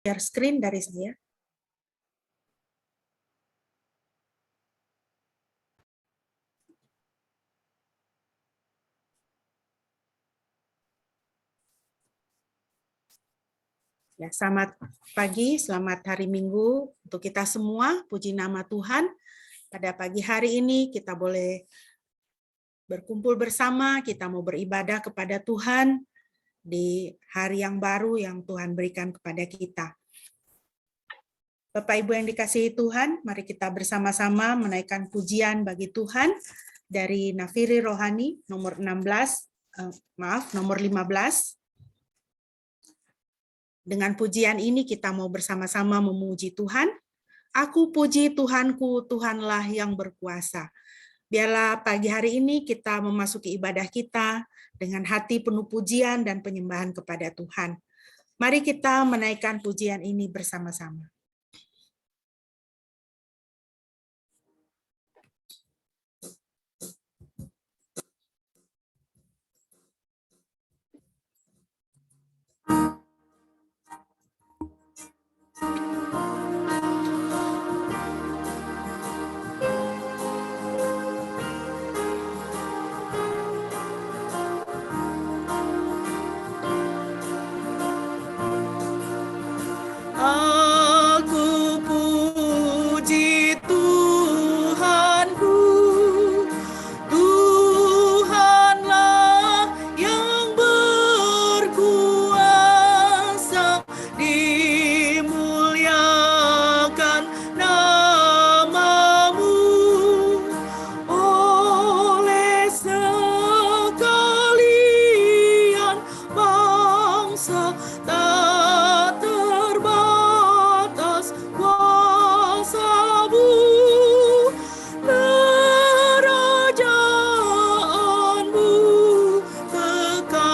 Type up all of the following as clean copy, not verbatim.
share screen dari saya. Ya, selamat pagi, selamat hari Minggu untuk kita semua. Puji nama Tuhan. Pada pagi hari ini kita boleh berkumpul bersama, kita mau beribadah kepada Tuhan di hari yang baru yang Tuhan berikan kepada kita. Bapak Ibu yang dikasihi Tuhan, mari kita bersama-sama menaikkan pujian bagi Tuhan dari Nafiri Rohani nomor 15. Dengan pujian ini kita mau bersama-sama memuji Tuhan. Aku puji Tuhanku, Tuhanlah yang berkuasa. Biarlah pagi hari ini kita memasuki ibadah kita dengan hati penuh pujian dan penyembahan kepada Tuhan. Mari kita menaikkan pujian ini bersama-sama. Aku puji Tuhanku, Tuhanlah yang berkuasa, dimuliakan namamu oleh sekalian bangsa. Tak terbatas kuasa-Mu, kerajaan-Mu kekal.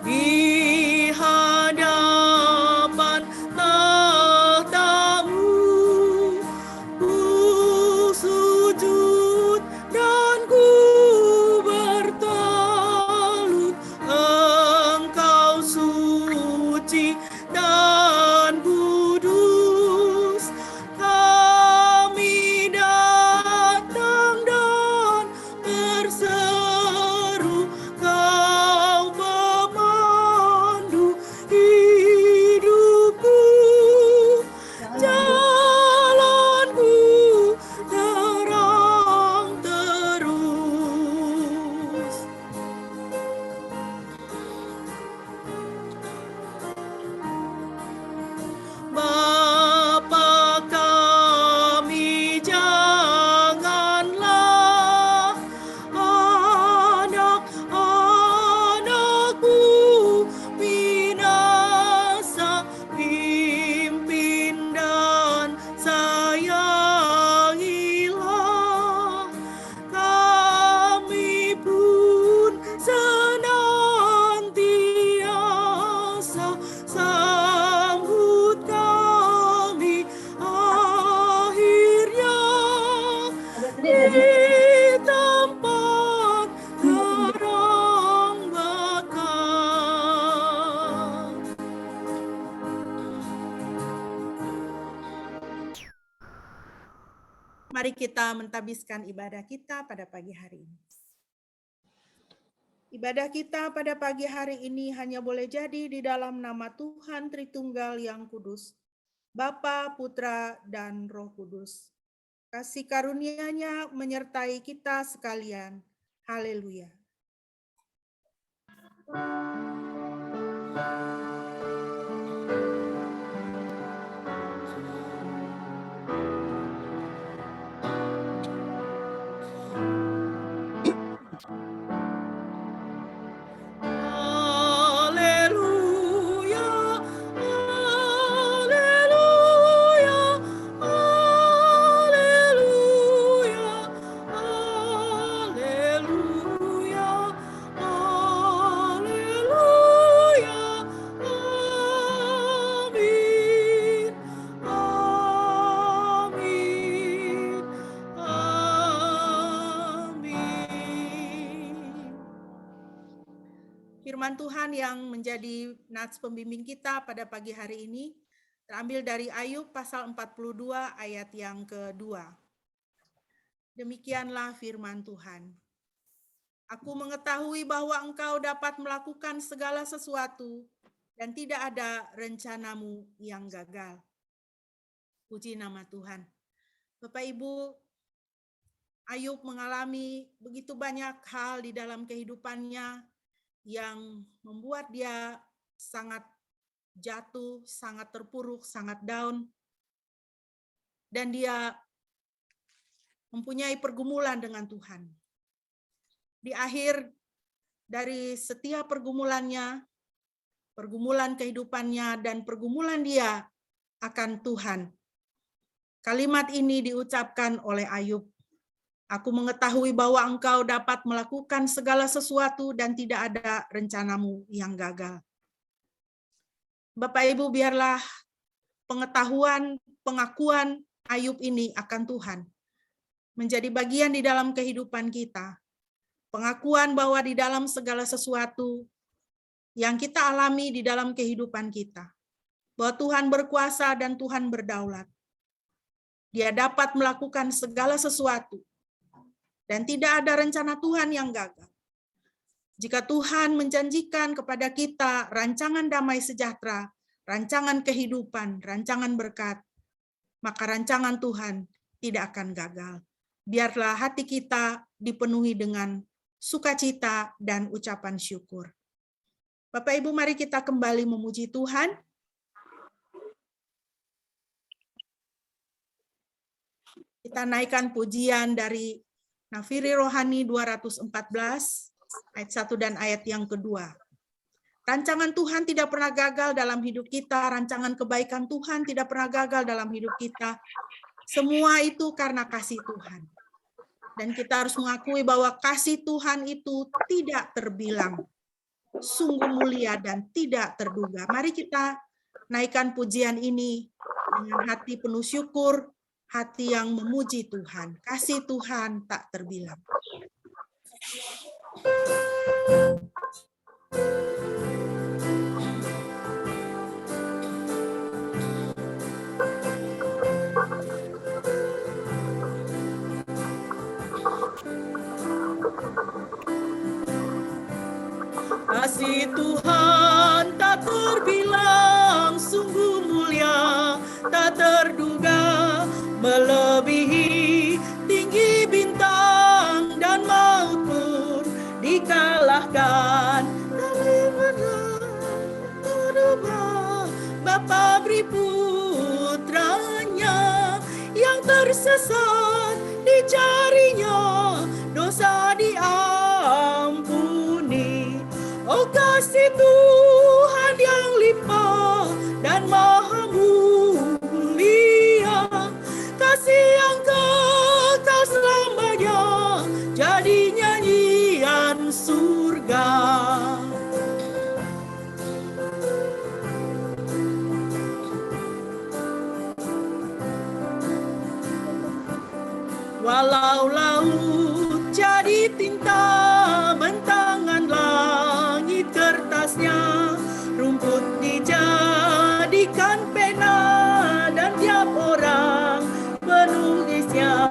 Di hadapan tahta-Mu, ku sujud dan ku bertalut. Engkau suci dan kudus, kami datang dan berseru, Kau pemandu hidupku, jalanku terang terus. Bapa kami, janganlah anak-anak-Mu binasa. Pimpin dan sayangilah kami pun senantiasa. Sambut kami akhirnya di tempat terang bakal. Mari kita mentabiskan ibadah kita pada pagi hari ini. Ibadah kita pada pagi hari ini hanya boleh jadi di dalam nama Tuhan Tritunggal yang Kudus, Bapa, Putra, dan Roh Kudus. Kasih karunia-Nya menyertai kita sekalian. Haleluya. Haleluya, haleluya, haleluya, haleluya, haleluya, amin, amin, amin. Firman Tuhan yang menjadi nats pembimbing kita pada pagi hari ini terambil dari Ayub pasal 42 ayat yang kedua. Demikianlah firman Tuhan. Aku mengetahui bahwa Engkau dapat melakukan segala sesuatu dan tidak ada rencanamu yang gagal. Puji nama Tuhan. Bapak Ibu, Ayub mengalami begitu banyak hal di dalam kehidupannya yang membuat dia sangat jatuh, sangat terpuruk, sangat down. Dan dia mempunyai pergumulan dengan Tuhan. Di akhir dari setiap pergumulannya, pergumulan kehidupannya, dan pergumulan dia akan Tuhan. Kalimat ini diucapkan oleh Ayub. Aku mengetahui bahwa Engkau dapat melakukan segala sesuatu dan tidak ada rencanamu yang gagal. Bapak Ibu, biarlah pengetahuan, pengakuan Ayub ini akan Tuhan menjadi bagian di dalam kehidupan kita. Pengakuan bahwa di dalam segala sesuatu yang kita alami di dalam kehidupan kita, bahwa Tuhan berkuasa dan Tuhan berdaulat. Dia dapat melakukan segala sesuatu, dan tidak ada rencana Tuhan yang gagal. Jika Tuhan menjanjikan kepada kita rancangan damai sejahtera, rancangan kehidupan, rancangan berkat, maka rancangan Tuhan tidak akan gagal. Biarlah hati kita dipenuhi dengan sukacita dan ucapan syukur. Bapak Ibu, mari kita kembali memuji Tuhan. Kita naikkan pujian dari Nafiri Rohani 214, ayat 1 dan ayat yang kedua. Rancangan Tuhan tidak pernah gagal dalam hidup kita, rancangan kebaikan Tuhan tidak pernah gagal dalam hidup kita. Semua itu karena kasih Tuhan. Dan kita harus mengakui bahwa kasih Tuhan itu tidak terbilang, sungguh mulia dan tidak terduga. Mari kita naikkan pujian ini dengan hati penuh syukur, hati yang memuji Tuhan. Kasih Tuhan tak terbilang. Kasih Tuhan tak terbilang, sungguh mulia, tak terduga, melebihi tinggi bintang dan maut pun dikalahkan. Bapa beri putranya yang tersesat, dicarinya dosa diampuni. Oh, kasih Tuhan yang limpah dan maha mulia, kasih yang kekal selamanya, jadi nyanyian surga. Walau laut jadi tinta, bentangan langit kertasnya, rumput dijadikan pena, dan tiap orang penulisnya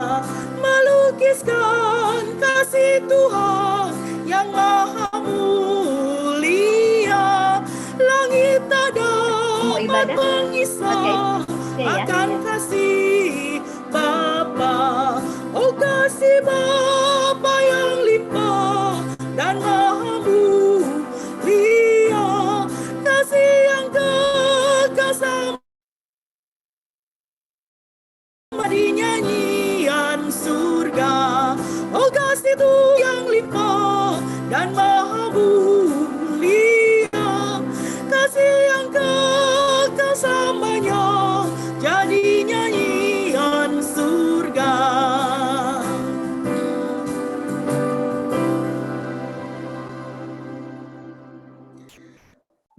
melukiskan kasih Tuhan yang maha mulia. Langit tak dapat mengisah akan kasih Bapa. Oh, kasih Bapa yang limpah dan maha mulia, kasih yang kekal sama di nyanyian surga. Oh, kasih Tuhan yang limpah dan maha mulia, kasih yang kekal samanya, jadi nyanyian surga.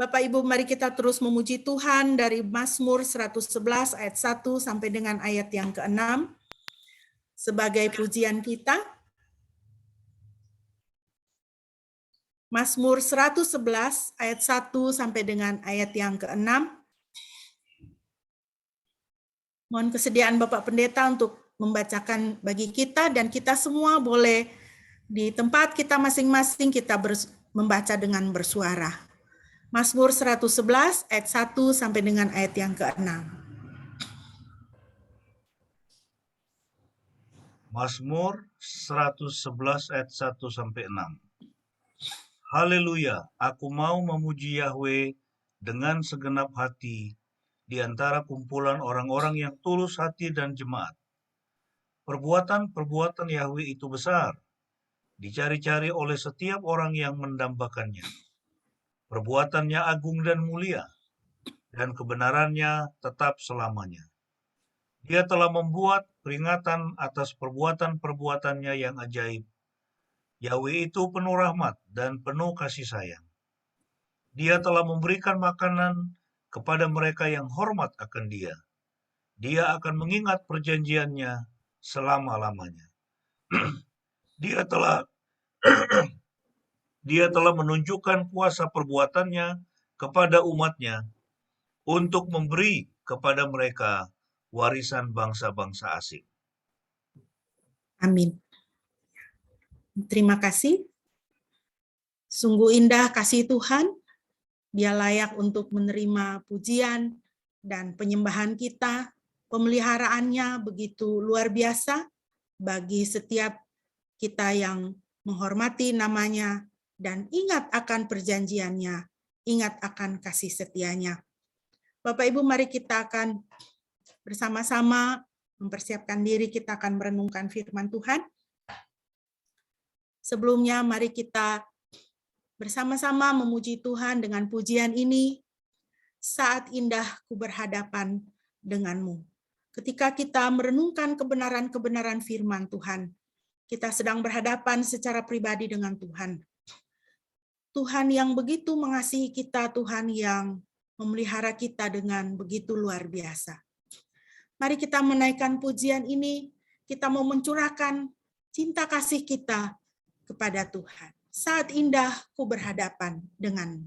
Bapak Ibu, mari kita terus memuji Tuhan dari Mazmur 111 ayat 1 sampai dengan ayat yang ke-6 sebagai pujian kita. Mazmur 111 ayat 1 sampai dengan ayat yang ke-6. Mohon kesediaan Bapak Pendeta untuk membacakan bagi kita, dan kita semua boleh di tempat kita masing-masing kita membaca dengan bersuara. Mazmur 111 ayat 1 sampai dengan ayat yang ke-6. Mazmur 111 ayat 1 sampai 6. Haleluya, aku mau memuji Yahweh dengan segenap hati di antara kumpulan orang-orang yang tulus hati dan jemaat. Perbuatan-perbuatan Yahweh itu besar, dicari-cari oleh setiap orang yang mendambakannya. Perbuatannya agung dan mulia, dan kebenarannya tetap selamanya. Dia telah membuat peringatan atas perbuatan-perbuatannya yang ajaib. Yahweh itu penuh rahmat dan penuh kasih sayang. Dia telah memberikan makanan kepada mereka yang hormat akan Dia. Dia akan mengingat perjanjiannya selama-lamanya. Dia telah menunjukkan kuasa perbuatannya kepada umatnya untuk memberi kepada mereka warisan bangsa-bangsa asing. Amin. Terima kasih. Sungguh indah kasih Tuhan. Dia layak untuk menerima pujian dan penyembahan kita. Pemeliharaannya begitu luar biasa bagi setiap kita yang menghormati namanya dan ingat akan perjanjiannya, ingat akan kasih setianya. Bapak Ibu, mari kita akan bersama-sama mempersiapkan diri, kita akan merenungkan firman Tuhan. Sebelumnya mari kita bersama-sama memuji Tuhan dengan pujian ini. Saat indah ku berhadapan denganmu. Ketika kita merenungkan kebenaran-kebenaran firman Tuhan, kita sedang berhadapan secara pribadi dengan Tuhan. Tuhan yang begitu mengasihi kita, Tuhan yang memelihara kita dengan begitu luar biasa. Mari kita menaikkan pujian ini, kita mau mencurahkan cinta kasih kita kepada Tuhan. Saat indah ku berhadapan denganmu.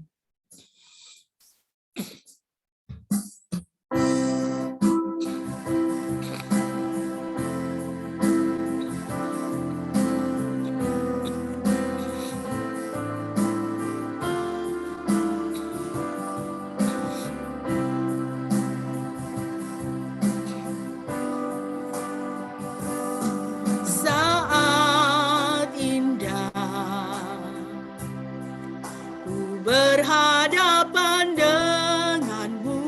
Berhadapan denganmu,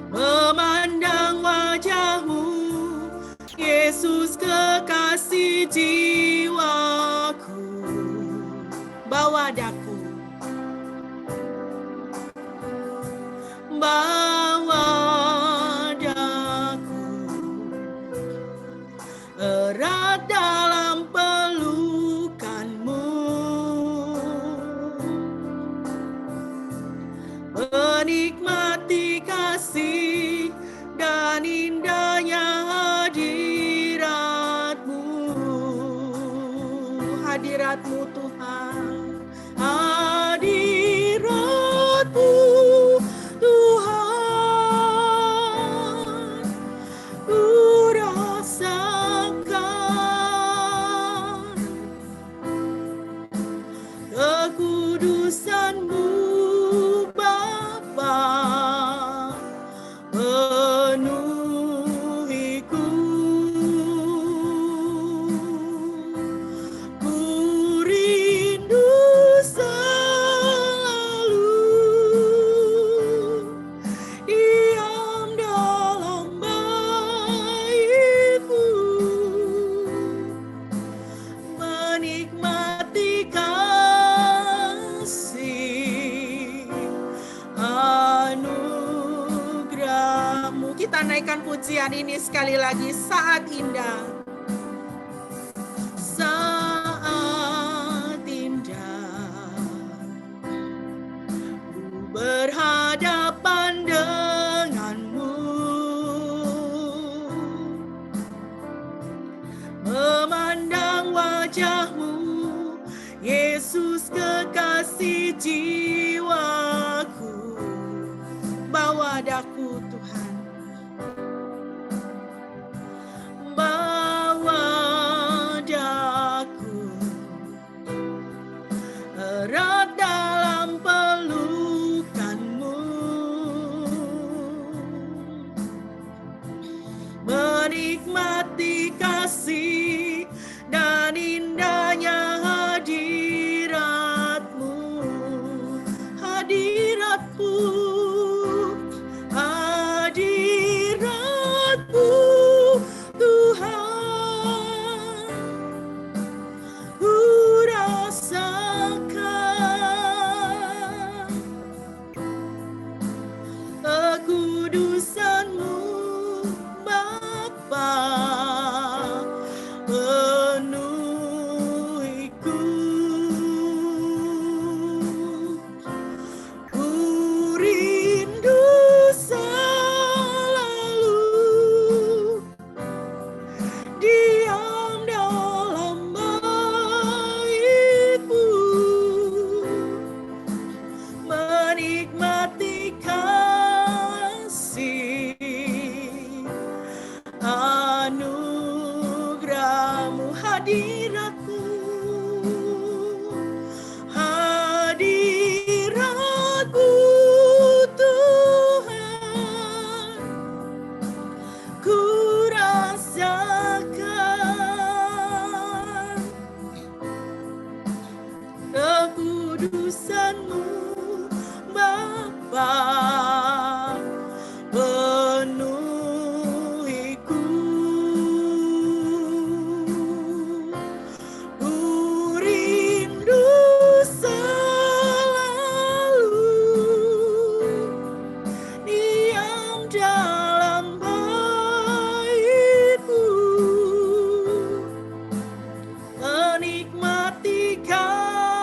memandang wajahmu, Yesus kekasih jiwaku. Bawa daku, bawa daku, erat dalam menikmati kasih dan indahnya hadirat-Mu. Hadirat-Mu Tuhan, hadirat-Mu Tuhan, ku rasakan kekudusan-Mu. Kita naikkan pujian ini sekali lagi, saat indah. Saat indah ku berhadapan denganmu, memandang wajah-Mu, Yesus kekasih jiwaku. Bawa daku Tuhan, bawa daku erat dalam pelukan-Mu, menikmati kasih dan indahnya hadirat-Mu, hadirat-Mu, hadirat-Mu, Tuhan. Ku rasakan kekudusan-Mu, Bapa, penuhiku. Ku rindu selalu diam dalam bait-Mu, menikmati kasih anugerah-Mu, hadirat-Mu, hadirat-Mu, Tuhan. Ku rasakan kekudusan-Mu, Bapa, penuhiku. Ku rindu selalu diam dalam bait-Mu, menikmati kasih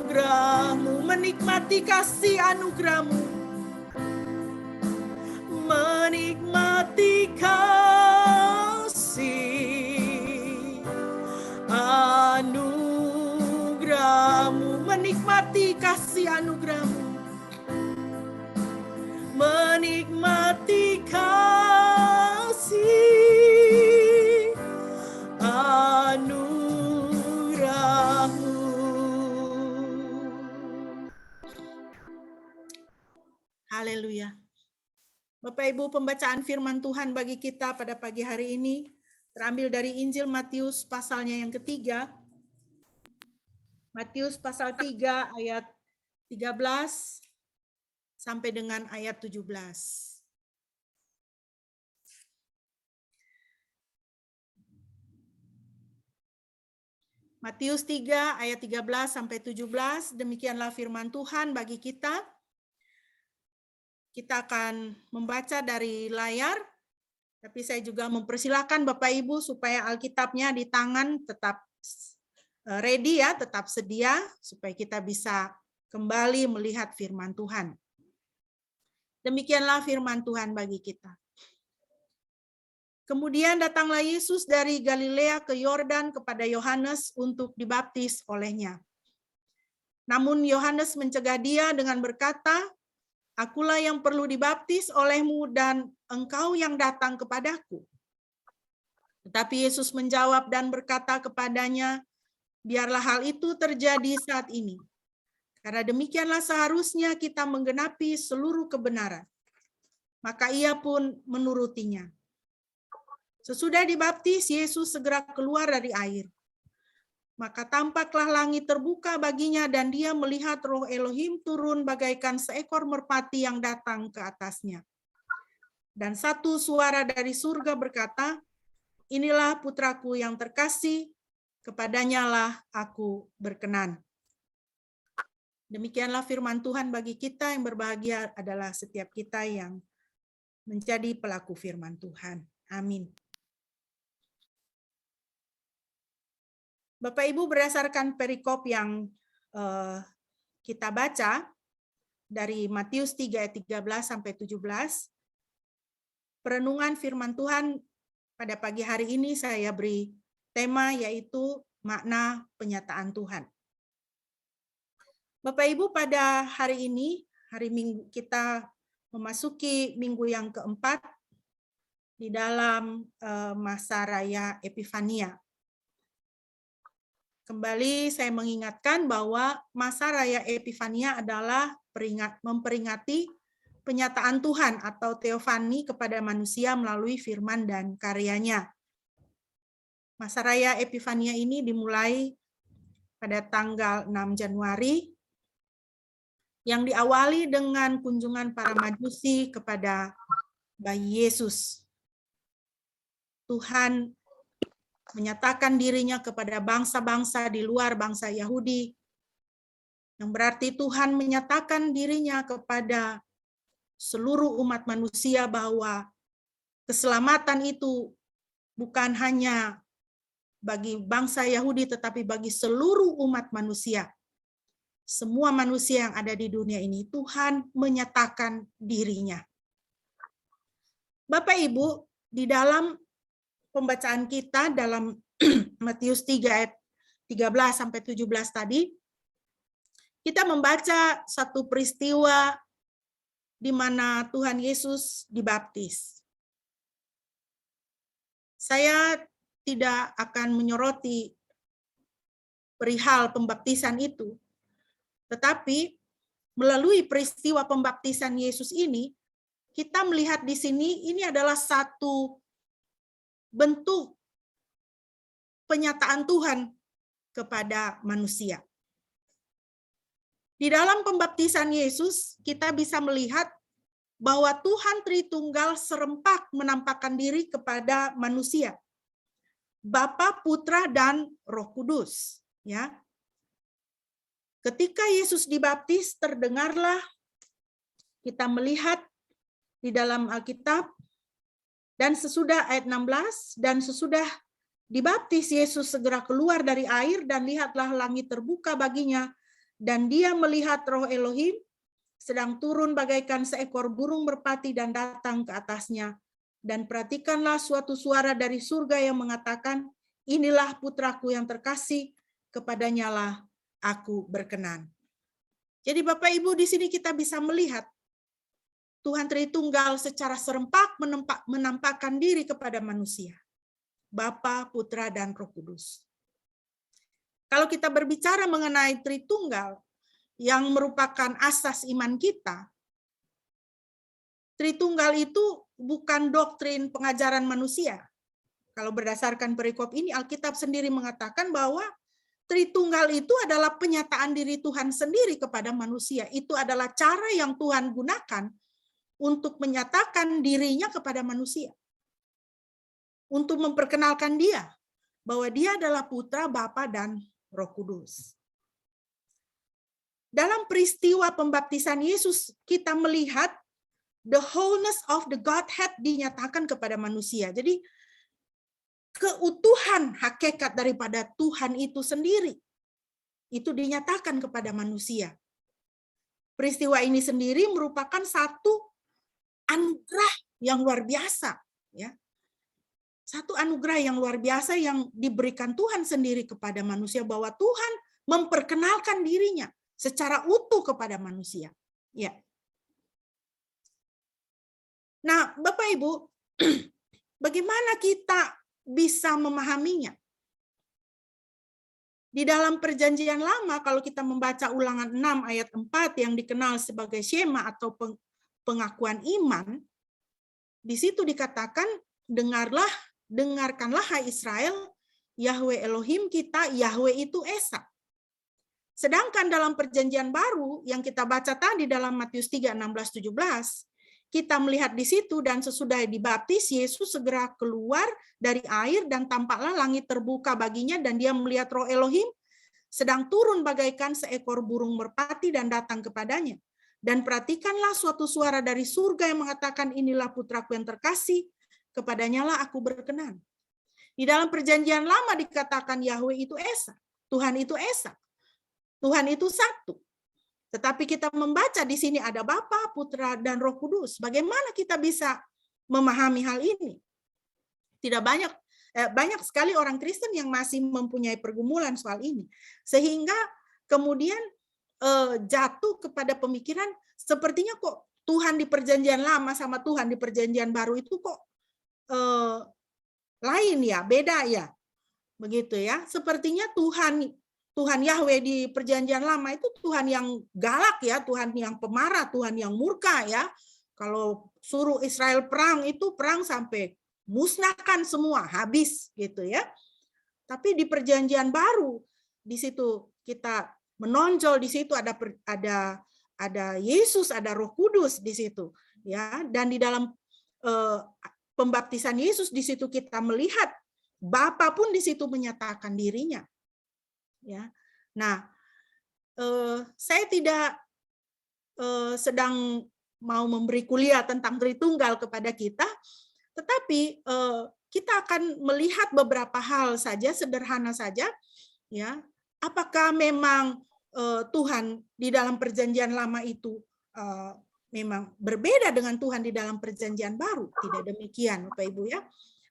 anugerah-Mu, menikmati kasih anugerah-Mu, menikmati kasih anugerah-Mu, menikmati kasih anugerah-Mu, menikmati kasih anugerah-Mu. Haleluya. Bapak Ibu, pembacaan firman Tuhan bagi kita pada pagi hari ini terambil dari Injil Matius pasalnya yang ketiga. Matius pasal 3 ayat 13 sampai dengan ayat 17. Matius 3 ayat 13 sampai 17, demikianlah firman Tuhan bagi kita. Kita akan membaca dari layar, tapi saya juga mempersilahkan Bapak Ibu supaya Alkitabnya di tangan tetap ready ya, tetap sedia, supaya kita bisa kembali melihat firman Tuhan. Demikianlah firman Tuhan bagi kita. Kemudian datanglah Yesus dari Galilea ke Yordan kepada Yohanes untuk dibaptis olehnya. Namun Yohanes mencegah dia dengan berkata, "Akulah yang perlu dibaptis olehmu dan engkau yang datang kepadaku." Tetapi Yesus menjawab dan berkata kepadanya, "Biarlah hal itu terjadi saat ini. Karena demikianlah seharusnya kita menggenapi seluruh kebenaran." Maka ia pun menurutinya. Sesudah dibaptis, Yesus segera keluar dari air. Maka tampaklah langit terbuka baginya dan dia melihat Roh Elohim turun bagaikan seekor merpati yang datang ke atasnya. Dan satu suara dari surga berkata, "Inilah putraku yang terkasih, kepadanya lah aku berkenan." Demikianlah firman Tuhan bagi kita. Yang berbahagia adalah setiap kita yang menjadi pelaku firman Tuhan. Amin. Bapak Ibu, berdasarkan perikop yang kita baca dari Matius 3 ayat 13 sampai 17, perenungan firman Tuhan pada pagi hari ini saya beri tema yaitu makna penyataan Tuhan. Bapak Ibu, pada hari ini, hari Minggu, kita memasuki minggu yang keempat di dalam masa raya Epifania. Kembali saya mengingatkan bahwa masa raya Epifania adalah memperingati penyataan Tuhan atau teofani kepada manusia melalui firman dan karyanya. Masa raya Epifania ini dimulai pada tanggal 6 Januari yang diawali dengan kunjungan para majusi kepada bayi Yesus. Tuhan menyatakan dirinya kepada bangsa-bangsa di luar bangsa Yahudi, yang berarti Tuhan menyatakan dirinya kepada seluruh umat manusia bahwa keselamatan itu bukan hanya bagi bangsa Yahudi, tetapi bagi seluruh umat manusia. Semua manusia yang ada di dunia ini, Tuhan menyatakan dirinya. Bapak Ibu, di dalam pembacaan kita dalam Matius 3 ayat 13-17 tadi, kita membaca satu peristiwa di mana Tuhan Yesus dibaptis. Saya tidak akan menyoroti perihal pembaptisan itu, tetapi melalui peristiwa pembaptisan Yesus ini, kita melihat di sini ini adalah satu bentuk penyataan Tuhan kepada manusia. Di dalam pembaptisan Yesus, kita bisa melihat bahwa Tuhan Tritunggal serempak menampakkan diri kepada manusia. Bapa, Putra, dan Roh Kudus. Ya. Ketika Yesus dibaptis, terdengarlah, kita melihat di dalam Alkitab, dan sesudah ayat 16, dan sesudah dibaptis, Yesus segera keluar dari air, dan lihatlah langit terbuka baginya, dan dia melihat Roh Elohim sedang turun bagaikan seekor burung merpati dan datang ke atasnya. Dan perhatikanlah suatu suara dari surga yang mengatakan, inilah putraku yang terkasih, kepadanya lah aku berkenan. Jadi Bapak Ibu, di sini kita bisa melihat Tuhan Tritunggal secara serempak menampakkan diri kepada manusia. Bapa, Putra, dan Roh Kudus. Kalau kita berbicara mengenai Tritunggal, yang merupakan asas iman kita, Tritunggal itu bukan doktrin pengajaran manusia. Kalau berdasarkan perikop ini, Alkitab sendiri mengatakan bahwa Tritunggal itu adalah penyataan diri Tuhan sendiri kepada manusia. Itu adalah cara yang Tuhan gunakan untuk menyatakan dirinya kepada manusia. Untuk memperkenalkan dia, bahwa dia adalah Putra, Bapa, dan Roh Kudus. Dalam peristiwa pembaptisan Yesus, kita melihat the wholeness of the Godhead dinyatakan kepada manusia. Jadi, keutuhan hakikat daripada Tuhan itu sendiri, itu dinyatakan kepada manusia. Peristiwa ini sendiri merupakan satu anugerah yang luar biasa, ya. Satu anugerah yang luar biasa yang diberikan Tuhan sendiri kepada manusia, bahwa Tuhan memperkenalkan dirinya secara utuh kepada manusia. Ya. Nah, Bapak Ibu, bagaimana kita bisa memahaminya? Di dalam Perjanjian Lama, kalau kita membaca Ulangan 6 ayat 4 yang dikenal sebagai Shema atau pengakuan iman, di situ dikatakan, dengarkanlah hai Israel, Yahweh Elohim kita, Yahweh itu Esa. Sedangkan dalam Perjanjian Baru yang kita baca tadi dalam Matius 3, 16-17, kita melihat di situ, dan sesudah dibaptis, Yesus segera keluar dari air, dan tampaklah langit terbuka baginya, dan dia melihat Roh Elohim sedang turun bagaikan seekor burung merpati dan datang kepadanya. Dan perhatikanlah suatu suara dari surga yang mengatakan, inilah putraku yang terkasih, kepadanya lah aku berkenan. Di dalam Perjanjian Lama dikatakan Yahweh itu Esa, Tuhan itu Esa, Tuhan itu satu. Tetapi kita membaca di sini ada Bapa, Putra, dan Roh Kudus. Bagaimana kita bisa memahami hal ini. Tidak banyak sekali orang Kristen yang masih mempunyai pergumulan soal ini, sehingga kemudian jatuh kepada pemikiran sepertinya kok Tuhan di Perjanjian Lama sama Tuhan di Perjanjian Baru itu kok lain ya, beda ya, begitu ya. Sepertinya Tuhan Yahweh di Perjanjian Lama itu Tuhan yang galak ya, Tuhan yang pemarah, Tuhan yang murka ya. Kalau suruh Israel perang itu perang sampai musnahkan semua, habis gitu ya. Tapi di Perjanjian Baru di situ kita menonjol, di situ ada Yesus, ada Roh Kudus di situ ya. Dan di dalam pembaptisan Yesus di situ kita melihat Bapa pun di situ menyatakan dirinya. Ya. Nah, saya tidak sedang mau memberi kuliah tentang Tritunggal kepada kita, tetapi kita akan melihat beberapa hal saja, sederhana saja, ya. Apakah memang Tuhan di dalam Perjanjian Lama itu memang berbeda dengan Tuhan di dalam Perjanjian Baru? Tidak demikian, Bapak Ibu ya.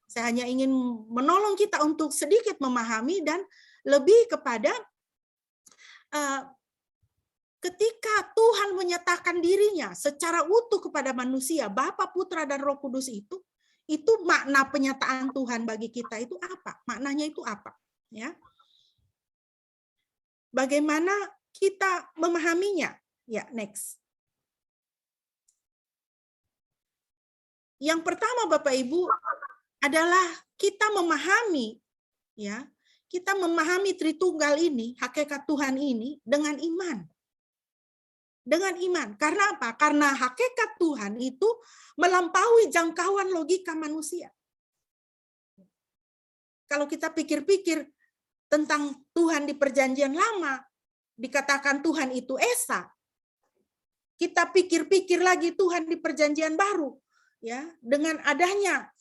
Saya hanya ingin menolong kita untuk sedikit memahami dan lebih kepada ketika Tuhan menyatakan dirinya secara utuh kepada manusia, Bapa, Putra, dan Roh Kudus itu makna penyataan Tuhan bagi kita itu apa? Maknanya itu apa? Ya. Bagaimana kita memahaminya? Ya, next. Yang pertama Bapak Ibu adalah kita memahami, ya, kita memahami Tritunggal ini, hakikat Tuhan ini dengan iman. Dengan iman. Karena apa? Karena hakikat Tuhan itu melampaui jangkauan logika manusia. Kalau kita pikir-pikir tentang Tuhan di Perjanjian Lama, dikatakan Tuhan itu Esa. Kita pikir-pikir lagi Tuhan di Perjanjian Baru, ya, dengan adanya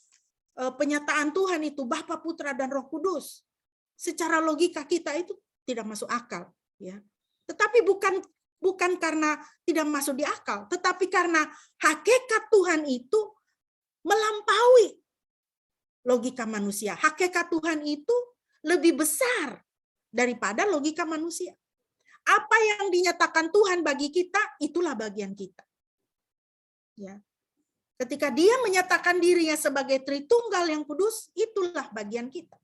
penyataan Tuhan itu Bapa, Putra, dan Roh Kudus. Secara logika kita itu tidak masuk akal, ya. Tetapi bukan karena tidak masuk di akal, tetapi karena hakikat Tuhan itu melampaui logika manusia. Hakikat Tuhan itu lebih besar daripada logika manusia. Apa yang dinyatakan Tuhan bagi kita, itulah bagian kita. Ya. Ketika Dia menyatakan dirinya sebagai Tritunggal yang kudus, itulah bagian kita.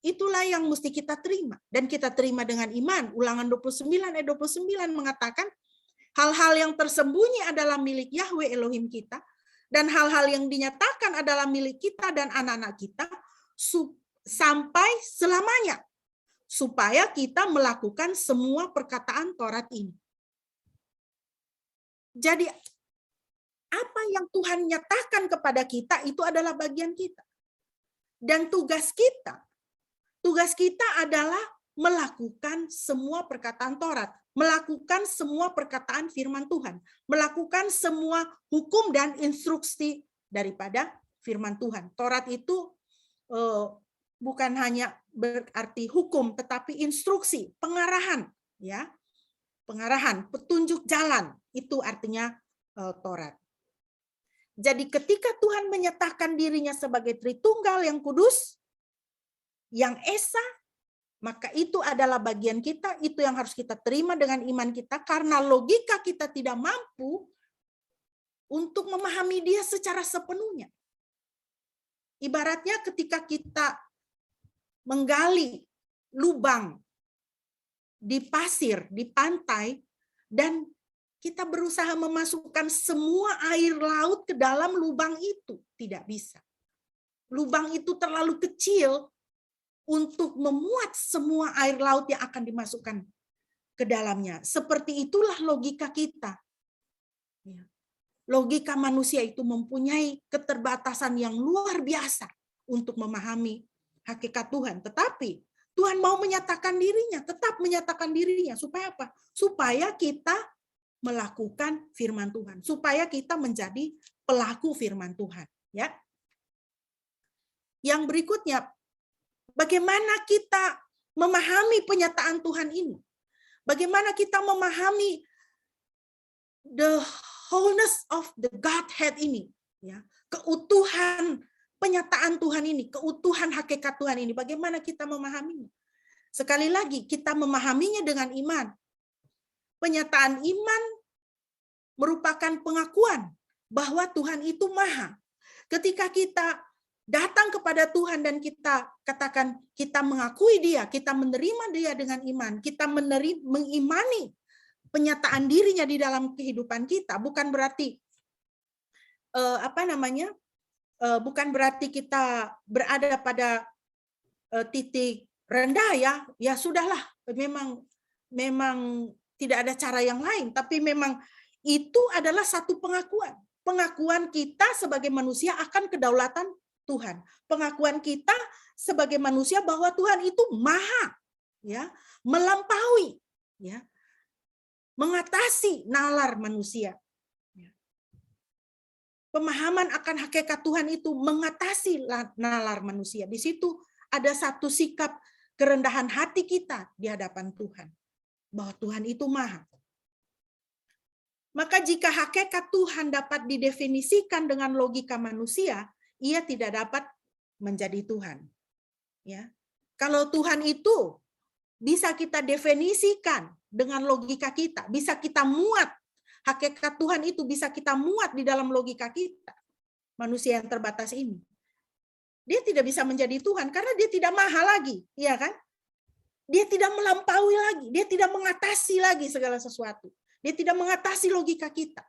Itulah yang mesti kita terima. Dan kita terima dengan iman. Ulangan 29 ayat 29 mengatakan, hal-hal yang tersembunyi adalah milik Yahweh Elohim kita, dan hal-hal yang dinyatakan adalah milik kita dan anak-anak kita, sampai selamanya. Supaya kita melakukan semua perkataan Taurat ini. Jadi, apa yang Tuhan nyatakan kepada kita, itu adalah bagian kita. Dan tugas kita adalah melakukan semua perkataan Taurat, melakukan semua perkataan firman Tuhan, melakukan semua hukum dan instruksi daripada firman Tuhan. Taurat itu bukan hanya berarti hukum, tetapi instruksi, pengarahan, ya, pengarahan, petunjuk jalan, itu artinya Taurat. Jadi ketika Tuhan menyatakan dirinya sebagai Tritunggal yang kudus, yang Esa, maka itu adalah bagian kita, itu yang harus kita terima dengan iman kita, karena logika kita tidak mampu untuk memahami Dia secara sepenuhnya. Ibaratnya ketika kita menggali lubang di pasir, di pantai, dan kita berusaha memasukkan semua air laut ke dalam lubang itu, tidak bisa. Lubang itu terlalu kecil untuk memuat semua air laut yang akan dimasukkan ke dalamnya. Seperti itulah logika kita. Logika manusia itu mempunyai keterbatasan yang luar biasa untuk memahami hakikat Tuhan. Tetapi Tuhan mau menyatakan dirinya, tetap menyatakan dirinya. Supaya apa? Supaya kita melakukan firman Tuhan. Supaya kita menjadi pelaku firman Tuhan. Ya. Yang berikutnya, bagaimana kita memahami penyataan Tuhan ini? Bagaimana kita memahami the wholeness of the Godhead ini? Ya, keutuhan penyataan Tuhan ini, keutuhan hakikat Tuhan ini, bagaimana kita memahaminya? Sekali lagi, kita memahaminya dengan iman. Penyataan iman merupakan pengakuan bahwa Tuhan itu maha. Ketika kita datang kepada Tuhan dan kita katakan kita mengakui Dia, kita menerima Dia dengan iman, kita mengimani penyataan dirinya di dalam kehidupan kita, bukan berarti bukan berarti kita berada pada titik rendah ya sudahlah, memang tidak ada cara yang lain, tapi memang itu adalah satu pengakuan kita sebagai manusia akan kedaulatan Tuhan, pengakuan kita sebagai manusia bahwa Tuhan itu maha, ya, melampaui, ya, mengatasi nalar manusia. Pemahaman akan hakikat Tuhan itu mengatasi nalar manusia. Di situ ada satu sikap kerendahan hati kita di hadapan Tuhan, bahwa Tuhan itu maha. Maka jika hakikat Tuhan dapat didefinisikan dengan logika manusia, ia tidak dapat menjadi Tuhan. Ya, kalau Tuhan itu bisa kita definisikan dengan logika kita, bisa kita muat, hakikat Tuhan itu bisa kita muat di dalam logika kita, manusia yang terbatas ini. Dia tidak bisa menjadi Tuhan karena dia tidak maha lagi, ya kan? Dia tidak melampaui lagi, dia tidak mengatasi lagi segala sesuatu. Dia tidak mengatasi logika kita.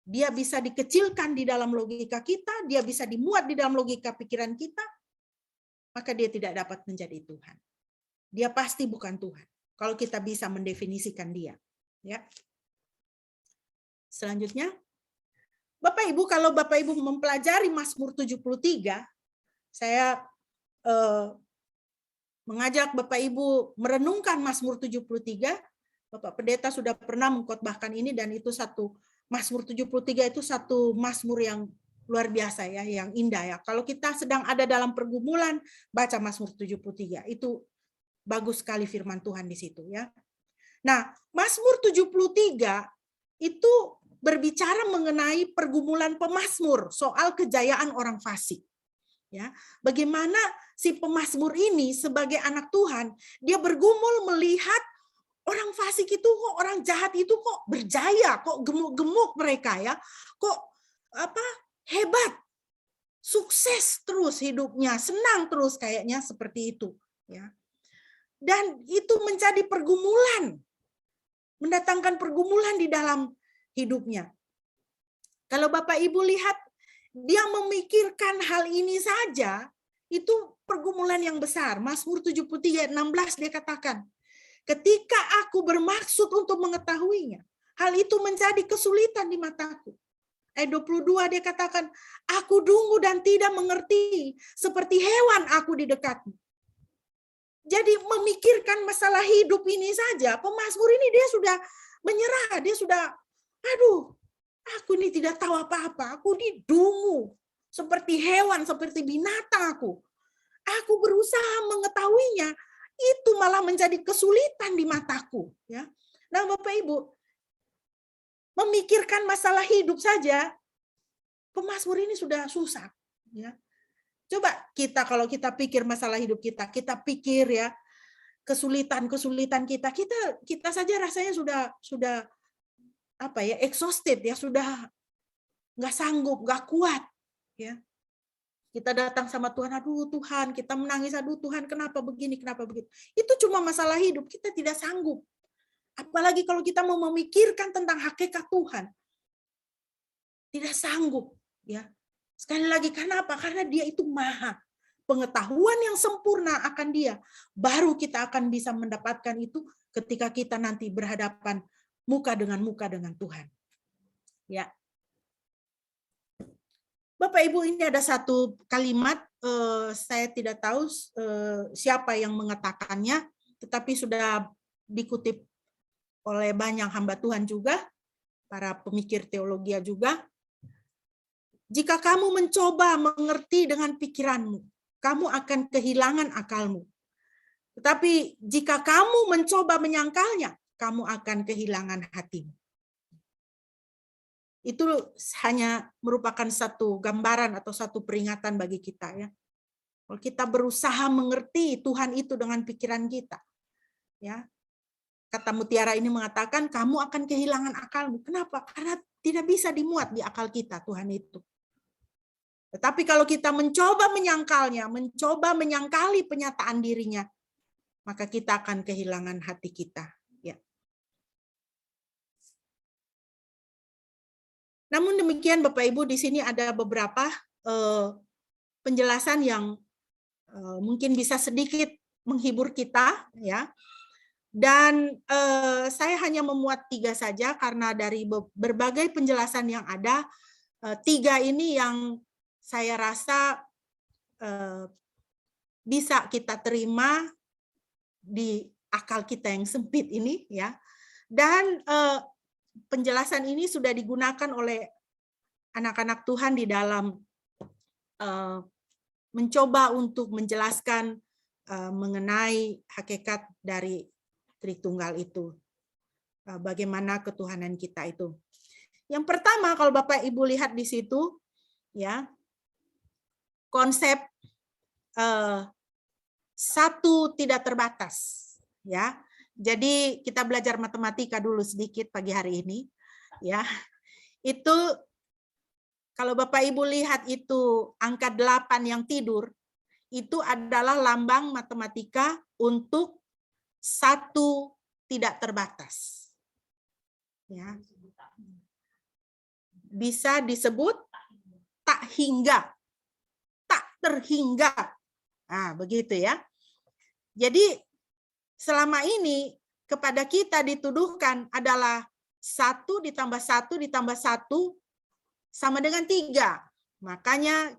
Dia bisa dikecilkan di dalam logika kita, dia bisa dimuat di dalam logika pikiran kita, maka dia tidak dapat menjadi Tuhan. Dia pasti bukan Tuhan kalau kita bisa mendefinisikan dia, ya. Selanjutnya, Bapak Ibu, kalau Bapak Ibu mempelajari Mazmur 73, saya mengajak Bapak Ibu merenungkan Mazmur 73. Bapak Pendeta sudah pernah mengkhotbahkan ini, dan itu satu Mazmur 73 itu satu Mazmur yang luar biasa ya, yang indah ya. Kalau kita sedang ada dalam pergumulan, baca Mazmur 73. Itu bagus sekali firman Tuhan di situ ya. Nah, Mazmur 73 itu berbicara mengenai pergumulan pemazmur, soal kejayaan orang fasik. Ya, bagaimana si pemazmur ini sebagai anak Tuhan, dia bergumul melihat orang fasik itu kok, orang jahat itu kok berjaya, kok gemuk-gemuk mereka ya, kok hebat, sukses terus hidupnya, senang terus kayaknya seperti itu ya. Dan itu menjadi pergumulan, mendatangkan pergumulan di dalam hidupnya. Kalau Bapak Ibu lihat, dia memikirkan hal ini saja, itu pergumulan yang besar. Mazmur 73 ayat 16 dia katakan, ketika aku bermaksud untuk mengetahuinya, hal itu menjadi kesulitan di mataku. Ayat 22 dia katakan, aku dungu dan tidak mengerti, seperti hewan aku di dekatmu. Jadi memikirkan masalah hidup ini saja, pemazmur ini dia sudah menyerah, dia sudah, aduh, aku ini tidak tahu apa-apa, aku ini dungu, seperti hewan, seperti binatang aku. Aku berusaha mengetahuinya, itu malah menjadi kesulitan di mataku. Ya. Nah Bapak Ibu, memikirkan masalah hidup saja, pemazmur ini sudah susah. Ya. Coba kita, kalau kita pikir masalah hidup kita pikir ya, kesulitan-kesulitan kita saja rasanya sudah exhausted ya, sudah nggak sanggup, nggak kuat ya. Kita datang sama Tuhan, aduh Tuhan, kita menangis, aduh Tuhan kenapa begini, kenapa begitu. Itu cuma masalah hidup, kita tidak sanggup. Apalagi kalau kita mau memikirkan tentang hakikat Tuhan. Tidak sanggup ya. Sekali lagi, kenapa? Karena dia itu maha. Pengetahuan yang sempurna akan dia. Baru kita akan bisa mendapatkan itu ketika kita nanti berhadapan muka dengan Tuhan. Ya. Bapak Ibu, ini ada satu kalimat, saya tidak tahu siapa yang mengatakannya, tetapi sudah dikutip oleh banyak hamba Tuhan juga, para pemikir teologi juga. Jika kamu mencoba mengerti dengan pikiranmu, kamu akan kehilangan akalmu. Tetapi jika kamu mencoba menyangkalnya, kamu akan kehilangan hatimu. itu hanya merupakan satu gambaran atau satu peringatan bagi kita ya. Kalau kita berusaha mengerti Tuhan itu dengan pikiran kita, ya. Kata mutiara ini mengatakan kamu akan kehilangan akalmu. Kenapa? Karena tidak bisa dimuat di akal kita Tuhan itu. Tetapi kalau kita mencoba menyangkalnya, mencoba menyangkali penyataan dirinya, maka kita akan kehilangan hati kita. Ya. Namun demikian Bapak Ibu, di sini ada beberapa penjelasan yang mungkin bisa sedikit menghibur kita, ya. Dan saya hanya memuat 3 saja karena dari berbagai penjelasan yang ada, 3 ini yang saya rasa bisa kita terima di akal kita yang sempit ini, ya. Dan penjelasan ini sudah digunakan oleh anak-anak Tuhan di dalam mencoba untuk menjelaskan mengenai hakikat dari Tritunggal itu, bagaimana ketuhanan kita itu. Yang pertama, kalau Bapak Ibu lihat di situ, ya, konsep satu tidak terbatas, ya. Jadi kita belajar matematika dulu sedikit pagi hari ini, ya. Itu kalau Bapak Ibu lihat itu angka 8 yang tidur, itu adalah lambang matematika untuk satu tidak terbatas. Ya. Bisa disebut tak hingga, tak terhingga. Nah, begitu ya. Jadi selama ini kepada kita dituduhkan adalah 1 ditambah 1 ditambah 1 sama dengan 3. Makanya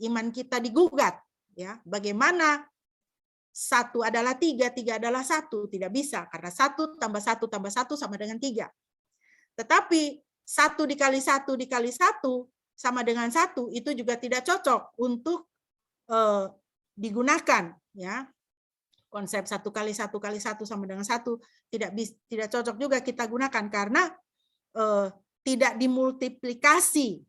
iman kita digugat. Ya, bagaimana 1 adalah 3, 3 adalah 1. Tidak bisa, karena 1 tambah 1 tambah 1 sama dengan 3. Tetapi 1 dikali 1 dikali 1 sama dengan 1, itu juga tidak cocok untuk digunakan. Ya. Konsep 1 kali 1 kali 1 sama dengan 1 tidak cocok juga kita gunakan, karena tidak dimultiplikasi.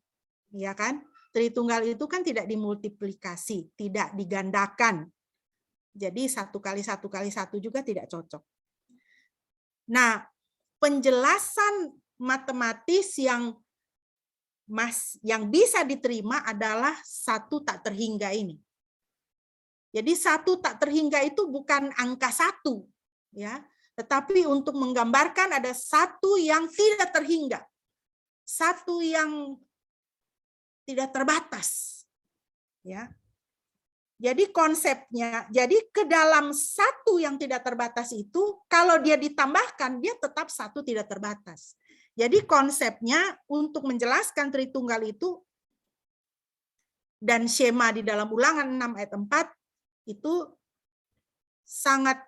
Ya kan? Tritunggal itu kan tidak dimultiplikasi, tidak digandakan. Jadi 1 kali 1 kali 1 juga tidak cocok. Nah, penjelasan matematis yang bisa diterima adalah 1 tak terhingga ini. Jadi 1 tak terhingga itu bukan angka 1, ya, tetapi untuk menggambarkan ada 1 yang tidak terhingga, 1 yang tidak terbatas, ya. Jadi konsepnya, jadi ke dalam 1 yang tidak terbatas itu, kalau dia ditambahkan, dia tetap 1 tidak terbatas. Jadi konsepnya untuk menjelaskan Tritunggal itu, dan skema di dalam Ulangan 6 ayat 4, itu sangat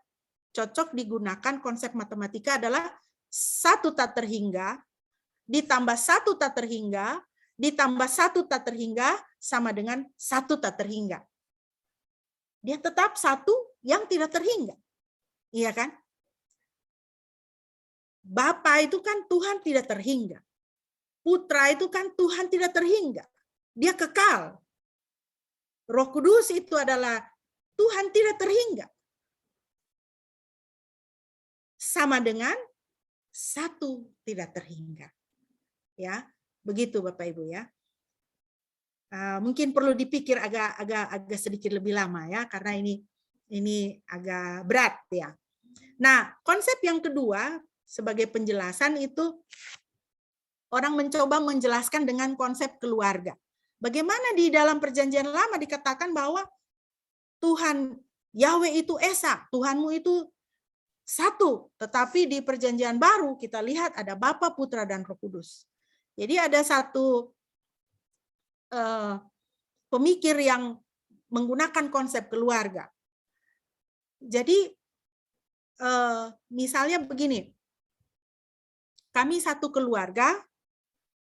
cocok digunakan. Konsep matematika adalah 1 tak terhingga, ditambah 1 tak terhingga, ditambah 1 tak terhingga, sama dengan 1 tak terhingga. Dia tetap 1 yang tidak terhingga. Iya kan? Bapa itu kan Tuhan tidak terhingga. Putra itu kan Tuhan tidak terhingga. Dia kekal. Roh Kudus itu adalah Tuhan tidak terhingga. Sama dengan 1 tidak terhingga. Ya, begitu Bapak Ibu ya. Mungkin perlu dipikir agak sedikit lebih lama ya, karena ini agak berat ya. Nah, konsep yang kedua sebagai penjelasan itu orang mencoba menjelaskan dengan konsep keluarga. Bagaimana di dalam Perjanjian Lama dikatakan bahwa Tuhan Yahweh itu Esa, Tuhanmu itu 1, tetapi di Perjanjian Baru kita lihat ada Bapa, Putra, dan Roh Kudus. Jadi ada satu pemikir yang menggunakan konsep keluarga. Jadi misalnya begini, kami satu keluarga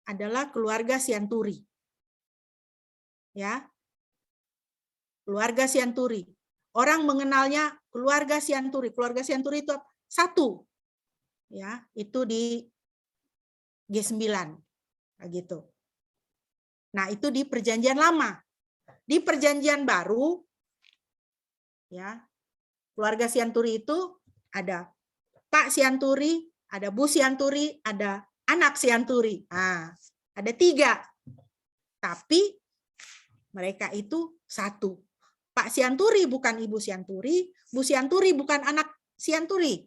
adalah keluarga Sianturi. Ya. Keluarga Sianturi. Orang mengenalnya keluarga Sianturi. Keluarga Sianturi itu 1. Ya, itu di G9. Gitu. Nah, itu di Perjanjian Lama. Di Perjanjian Baru, ya, keluarga Sianturi itu ada Pak Sianturi, ada Bu Sianturi, ada anak Sianturi. Nah, ada 3. Tapi mereka itu satu. Pak Sianturi bukan Ibu Sianturi, Bu Sianturi bukan anak Sianturi.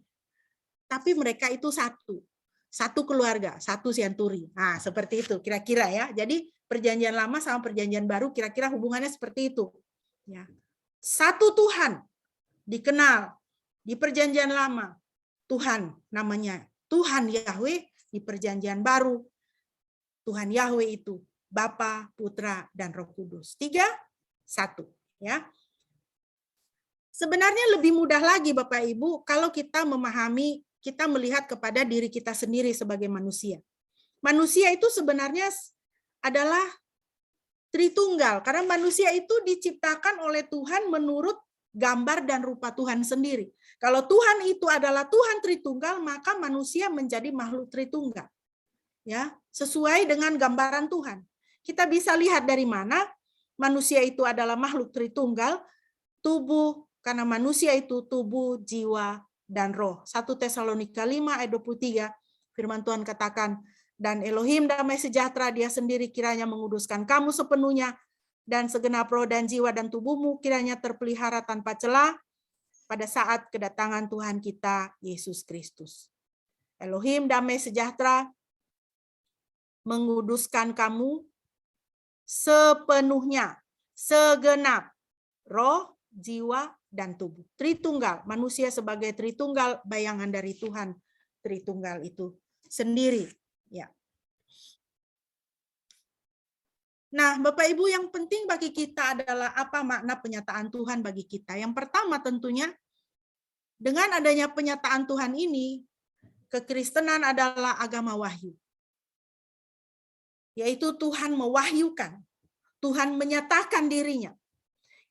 Tapi mereka itu satu. Satu keluarga, satu Sianturi. Nah, seperti itu kira-kira ya. Jadi Perjanjian Lama sama Perjanjian Baru kira-kira hubungannya seperti itu. Ya. Satu Tuhan dikenal di Perjanjian Lama. Tuhan namanya Tuhan Yahweh. Di Perjanjian Baru Tuhan Yahweh itu Bapa, Putra, dan Roh Kudus. 3, 1. Ya. Sebenarnya lebih mudah lagi Bapak Ibu kalau kita memahami, kita melihat kepada diri kita sendiri sebagai manusia. Manusia itu sebenarnya adalah Tritunggal, karena manusia itu diciptakan oleh Tuhan menurut gambar dan rupa Tuhan sendiri. Kalau Tuhan itu adalah Tuhan Tritunggal, maka manusia menjadi makhluk Tritunggal. Ya, sesuai dengan gambaran Tuhan. Kita bisa lihat dari mana manusia itu adalah makhluk Tritunggal, tubuh, karena manusia itu tubuh, jiwa, dan roh. 1 Tesalonika 5 ayat 23, firman Tuhan katakan, dan Elohim damai sejahtera dia sendiri kiranya menguduskan kamu sepenuhnya, dan segenap roh dan jiwa dan tubuhmu kiranya terpelihara tanpa celah pada saat kedatangan Tuhan kita, Yesus Kristus. Elohim damai sejahtera menguduskan kamu sepenuhnya, segenap roh, jiwa, dan tubuh. Tritunggal, manusia sebagai Tritunggal, bayangan dari Tuhan Tritunggal itu sendiri. Ya. Nah, Bapak Ibu, yang penting bagi kita adalah apa makna penyataan Tuhan bagi kita. Yang pertama tentunya, dengan adanya penyataan Tuhan ini, kekristenan adalah agama wahyu. Yaitu Tuhan mewahyukan, Tuhan menyatakan dirinya.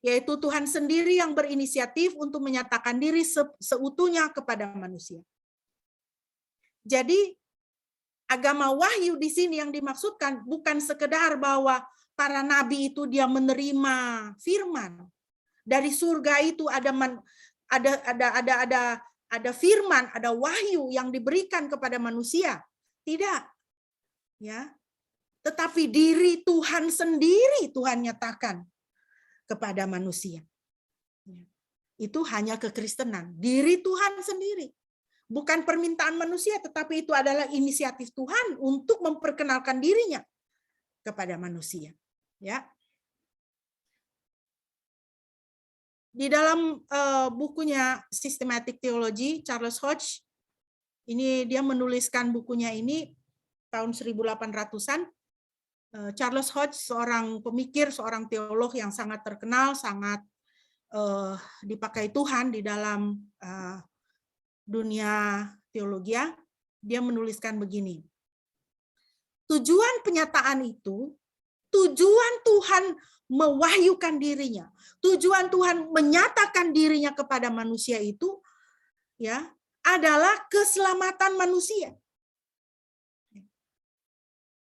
Yaitu Tuhan sendiri yang berinisiatif untuk menyatakan diri seutuhnya kepada manusia. Jadi, agama wahyu di sini yang dimaksudkan bukan sekedar bahwa para nabi itu dia menerima firman. Dari surga itu ada firman, ada wahyu yang diberikan kepada manusia. Tidak. Ya. Tetapi diri Tuhan sendiri Tuhan nyatakan kepada manusia. Itu hanya kekristenan, diri Tuhan sendiri. Bukan permintaan manusia, tetapi itu adalah inisiatif Tuhan untuk memperkenalkan dirinya kepada manusia. Ya. Di dalam bukunya Systematic Theology, Charles Hodge, ini dia menuliskan bukunya ini tahun 1800-an. Charles Hodge, seorang pemikir, seorang teolog yang sangat terkenal, sangat dipakai Tuhan di dalam dunia teologi, dia menuliskan begini. Tujuan penyataan itu, tujuan Tuhan mewahyukan dirinya, tujuan Tuhan menyatakan dirinya kepada manusia itu, ya, adalah keselamatan manusia.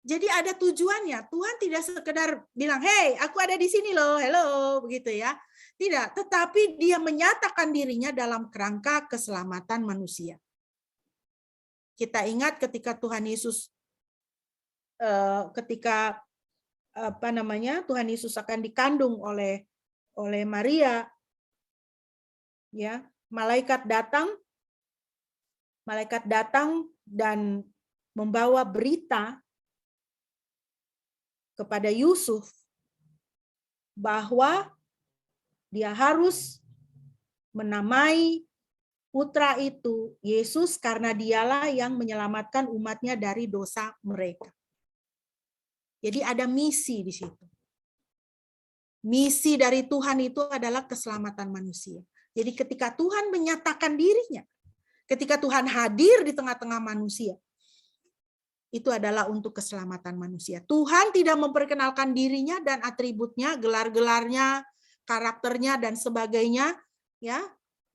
Jadi ada tujuannya. Tuhan tidak sekedar bilang, "Hey, aku ada di sini loh, hello," begitu ya. Tidak, tetapi dia menyatakan dirinya dalam kerangka keselamatan manusia. Kita ingat ketika Tuhan Yesus Tuhan Yesus akan dikandung oleh Maria, ya, malaikat datang dan membawa berita kepada Yusuf bahwa dia harus menamai putra itu Yesus karena dialah yang menyelamatkan umatnya dari dosa mereka. Jadi ada misi di situ. Misi dari Tuhan itu adalah keselamatan manusia. Jadi ketika Tuhan menyatakan dirinya, ketika Tuhan hadir di tengah-tengah manusia, itu adalah untuk keselamatan manusia. Tuhan tidak memperkenalkan dirinya dan atributnya, gelar-gelarnya, karakternya, dan sebagainya, ya,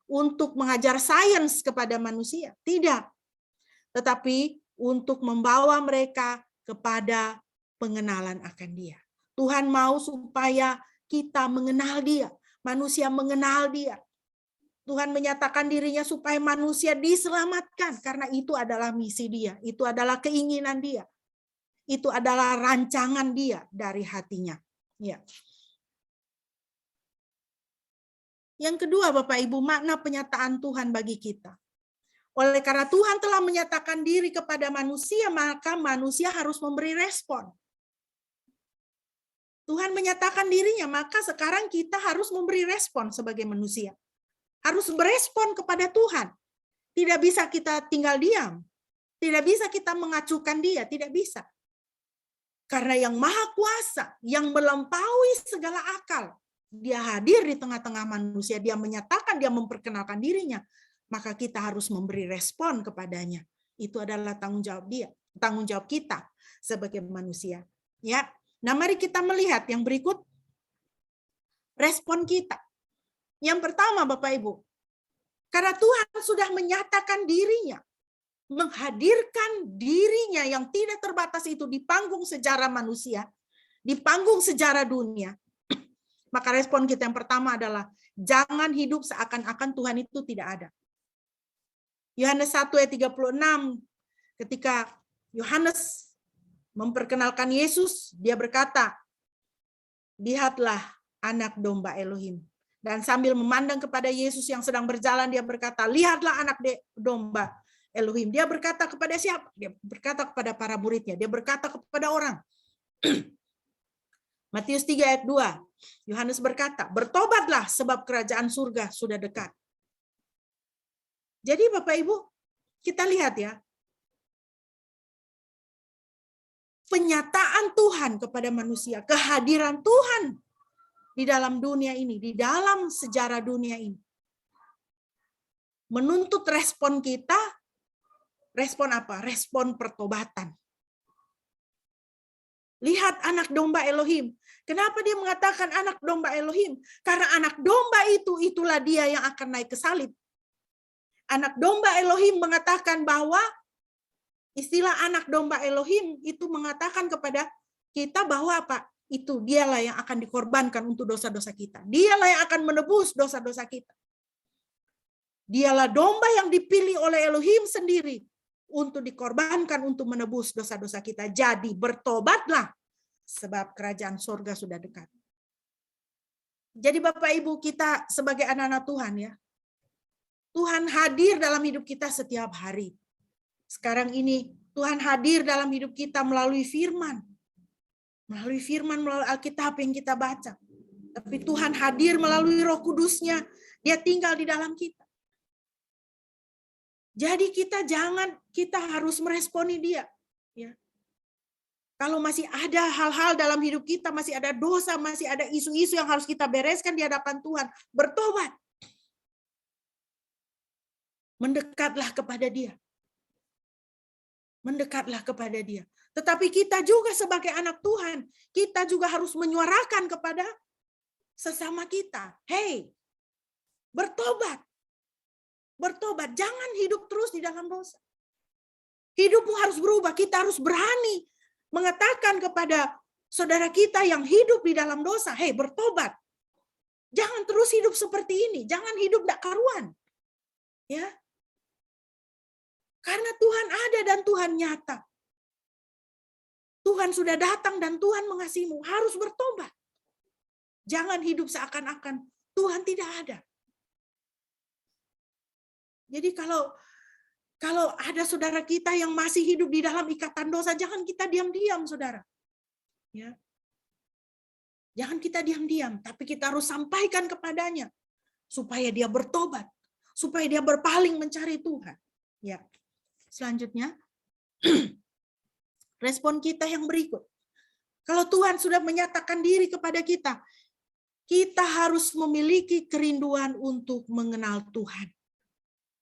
untuk mengajar sains kepada manusia. Tidak. Tetapi untuk membawa mereka kepada pengenalan akan Dia. Tuhan mau supaya kita mengenal Dia, manusia mengenal Dia. Tuhan menyatakan dirinya supaya manusia diselamatkan, karena itu adalah misi Dia, itu adalah keinginan Dia, itu adalah rancangan Dia dari hatinya. Ya. Yang kedua, Bapak Ibu, makna penyataan Tuhan bagi kita. Oleh karena Tuhan telah menyatakan diri kepada manusia, maka manusia harus memberi respon. Tuhan menyatakan dirinya, maka sekarang kita harus memberi respon sebagai manusia. Harus berespon kepada Tuhan. Tidak bisa kita tinggal diam. Tidak bisa kita mengacuhkan Dia, tidak bisa. Karena yang maha kuasa, yang melampaui segala akal, Dia hadir di tengah-tengah manusia, Dia menyatakan, Dia memperkenalkan dirinya, maka kita harus memberi respon kepadanya. Itu adalah tanggung jawab Dia, tanggung jawab kita sebagai manusia. Ya. Nah, mari kita melihat yang berikut, respon kita. Yang pertama, Bapak Ibu, karena Tuhan sudah menyatakan dirinya, menghadirkan dirinya yang tidak terbatas itu di panggung sejarah manusia, di panggung sejarah dunia, maka respon kita yang pertama adalah jangan hidup seakan-akan Tuhan itu tidak ada. Yohanes 1 ayat 36, ketika Yohanes memperkenalkan Yesus, dia berkata, lihatlah anak domba Elohim. Dan sambil memandang kepada Yesus yang sedang berjalan, dia berkata, lihatlah anak domba Elohim. Dia berkata kepada siapa? Dia berkata kepada para muridnya. Dia berkata kepada orang. Matius 3 ayat 2. Yohanes berkata, bertobatlah sebab kerajaan surga sudah dekat. Jadi Bapak Ibu, kita lihat ya. Penyataan Tuhan kepada manusia, kehadiran Tuhan di dalam dunia ini, di dalam sejarah dunia ini, menuntut respon kita. Respon apa? Respon pertobatan. Lihat anak domba Elohim. Kenapa dia mengatakan anak domba Elohim? Karena anak domba itulah dia yang akan naik ke salib. Anak domba Elohim mengatakan bahwa istilah anak domba Elohim itu mengatakan kepada kita bahwa apa? Itu dialah yang akan dikorbankan untuk dosa-dosa kita. Dialah yang akan menebus dosa-dosa kita. Dialah domba yang dipilih oleh Elohim sendiri untuk dikorbankan untuk menebus dosa-dosa kita. Jadi bertobatlah sebab kerajaan surga sudah dekat. Jadi Bapak Ibu, kita sebagai anak-anak Tuhan ya, Tuhan hadir dalam hidup kita setiap hari. Sekarang ini Tuhan hadir dalam hidup kita melalui firman. Melalui firman, melalui Alkitab yang kita baca. Tapi Tuhan hadir melalui Roh Kudus-Nya. Dia tinggal di dalam kita. Jadi kita harus meresponi Dia. Ya. Kalau masih ada hal-hal dalam hidup kita, masih ada dosa, masih ada isu-isu yang harus kita bereskan di hadapan Tuhan, bertobat. Mendekatlah kepada Dia. Mendekatlah kepada Dia. Tetapi kita juga sebagai anak Tuhan, kita juga harus menyuarakan kepada sesama kita. Hey, bertobat. Bertobat. Jangan hidup terus di dalam dosa. Hidupmu harus berubah. Kita harus berani mengatakan kepada saudara kita yang hidup di dalam dosa, hey, bertobat. Jangan terus hidup seperti ini. Jangan hidup tidak karuan. Ya. Karena Tuhan ada dan Tuhan nyata. Tuhan sudah datang dan Tuhan mengasihimu. Harus bertobat. Jangan hidup seakan-akan Tuhan tidak ada. Jadi kalau ada saudara kita yang masih hidup di dalam ikatan dosa, jangan kita diam-diam, saudara. Ya. Jangan kita diam-diam, tapi kita harus sampaikan kepadanya supaya dia bertobat, supaya dia berpaling mencari Tuhan. Ya. Selanjutnya, respon kita yang berikut. Kalau Tuhan sudah menyatakan diri kepada kita, kita harus memiliki kerinduan untuk mengenal Tuhan.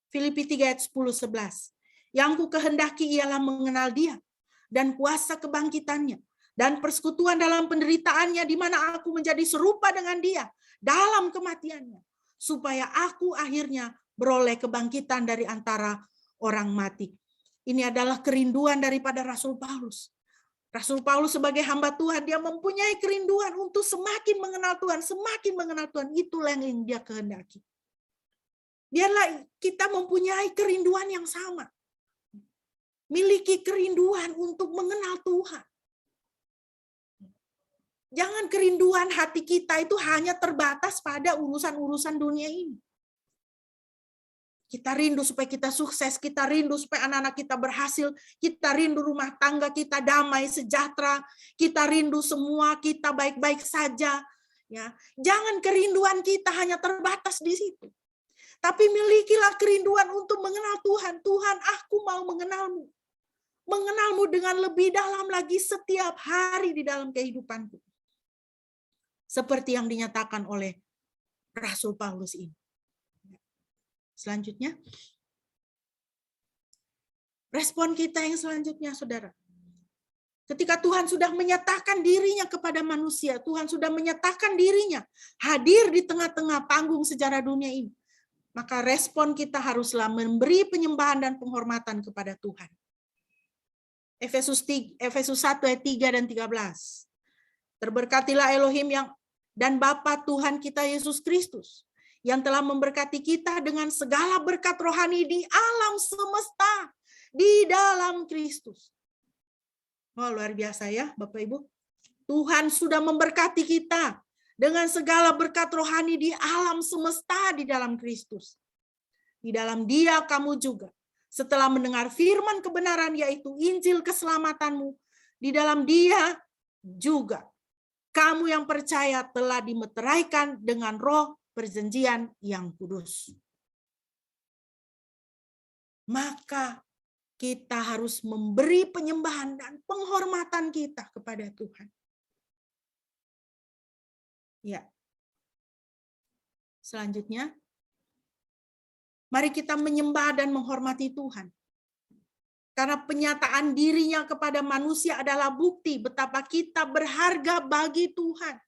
Filipi 3 ayat 10-11. Yang ku kehendaki ialah mengenal Dia dan kuasa kebangkitannya dan persekutuan dalam penderitaannya di mana aku menjadi serupa dengan Dia dalam kematiannya, supaya aku akhirnya beroleh kebangkitan dari antara orang mati. Ini adalah kerinduan daripada Rasul Paulus. Rasul Paulus sebagai hamba Tuhan, dia mempunyai kerinduan untuk semakin mengenal Tuhan, semakin mengenal Tuhan. Itulah yang dia kehendaki. Biarlah kita mempunyai kerinduan yang sama. Miliki kerinduan untuk mengenal Tuhan. Jangan kerinduan hati kita itu hanya terbatas pada urusan-urusan dunia ini. Kita rindu supaya kita sukses, kita rindu supaya anak-anak kita berhasil, kita rindu rumah tangga kita damai, sejahtera, kita rindu semua kita baik-baik saja. Ya, jangan kerinduan kita hanya terbatas di situ. Tapi milikilah kerinduan untuk mengenal Tuhan. Tuhan, aku mau mengenalmu. Mengenalmu dengan lebih dalam lagi setiap hari di dalam kehidupanku. Seperti yang dinyatakan oleh Rasul Paulus ini. Selanjutnya, respon kita yang selanjutnya, saudara. Ketika Tuhan sudah menyatakan dirinya kepada manusia, Tuhan sudah menyatakan dirinya hadir di tengah-tengah panggung sejarah dunia ini, maka respon kita haruslah memberi penyembahan dan penghormatan kepada Tuhan. Efesus 1 ayat 3 dan 13. Terberkatilah Elohim dan Bapa Tuhan kita Yesus Kristus, yang telah memberkati kita dengan segala berkat rohani di alam semesta, di dalam Kristus. Oh, luar biasa ya, Bapak Ibu. Tuhan sudah memberkati kita dengan segala berkat rohani di alam semesta di dalam Kristus. Di dalam Dia kamu juga, setelah mendengar firman kebenaran, yaitu Injil keselamatanmu, di dalam Dia juga kamu yang percaya telah dimeteraikan dengan roh perjanjian yang kudus. Maka kita harus memberi penyembahan dan penghormatan kita kepada Tuhan. Ya. Selanjutnya, mari kita menyembah dan menghormati Tuhan. Karena penyataan dirinya kepada manusia adalah bukti betapa kita berharga bagi Tuhan.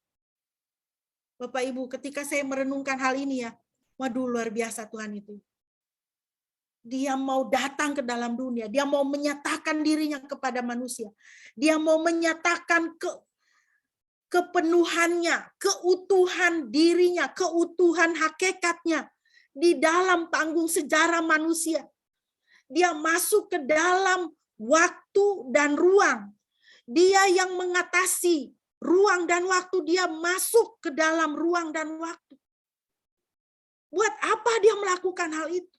Bapak Ibu, ketika saya merenungkan hal ini ya, waduh luar biasa Tuhan itu. Dia mau datang ke dalam dunia, dia mau menyatakan dirinya kepada manusia. Dia mau menyatakan kepenuhannya, keutuhan dirinya, keutuhan hakikatnya di dalam panggung sejarah manusia. Dia masuk ke dalam waktu dan ruang. Dia yang mengatasi ruang dan waktu, dia masuk ke dalam ruang dan waktu. Buat apa dia melakukan hal itu?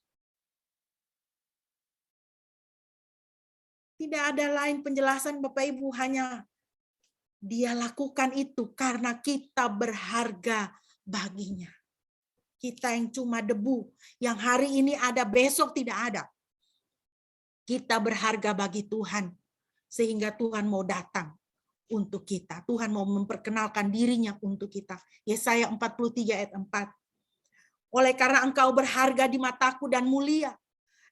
Tidak ada lain penjelasan Bapak Ibu, hanya dia lakukan itu karena kita berharga baginya. Kita yang cuma debu, yang hari ini ada, besok tidak ada. Kita berharga bagi Tuhan, sehingga Tuhan mau datang untuk kita. Tuhan mau memperkenalkan dirinya untuk kita. Yesaya 43 ayat 4. Oleh karena engkau berharga di mataku dan mulia,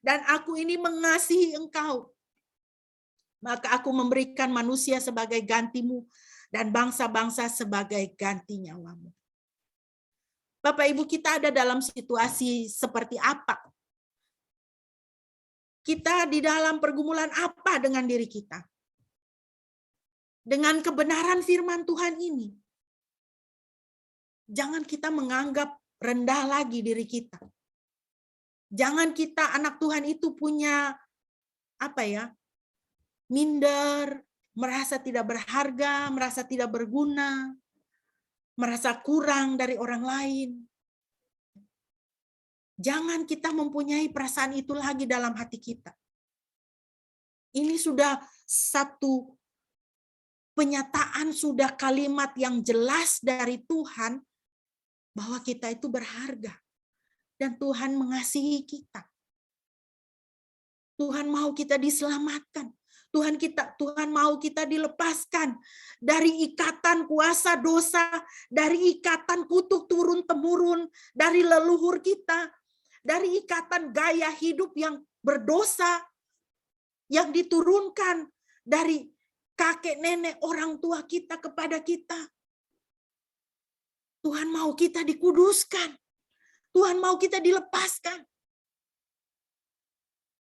dan aku ini mengasihi engkau, maka aku memberikan manusia sebagai gantimu dan bangsa-bangsa sebagai ganti nyawamu. Bapak Ibu, kita ada dalam situasi seperti apa? Kita di dalam pergumulan apa dengan diri kita? Dengan kebenaran firman Tuhan ini. Jangan kita menganggap rendah lagi diri kita. Jangan kita anak Tuhan itu punya minder, merasa tidak berharga, merasa tidak berguna, merasa kurang dari orang lain. Jangan kita mempunyai perasaan itu lagi dalam hati kita. Ini sudah satu penyataan, sudah kalimat yang jelas dari Tuhan bahwa kita itu berharga dan Tuhan mengasihi kita. Tuhan mau kita diselamatkan. Tuhan mau kita dilepaskan dari ikatan kuasa dosa, dari ikatan kutuk turun-temurun dari leluhur kita, dari ikatan gaya hidup yang berdosa yang diturunkan dari kakek nenek orang tua kita kepada kita. Tuhan mau kita dikuduskan. Tuhan mau kita dilepaskan.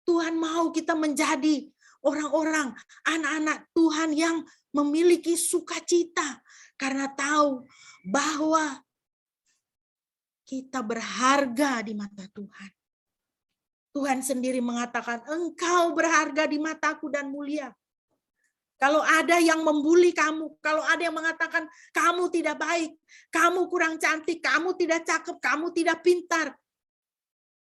Tuhan mau kita menjadi orang-orang, anak-anak Tuhan yang memiliki sukacita karena tahu bahwa kita berharga di mata Tuhan. Tuhan sendiri mengatakan, engkau berharga di mataku dan mulia. Kalau ada yang membuli kamu, kalau ada yang mengatakan kamu tidak baik, kamu kurang cantik, kamu tidak cakep, kamu tidak pintar,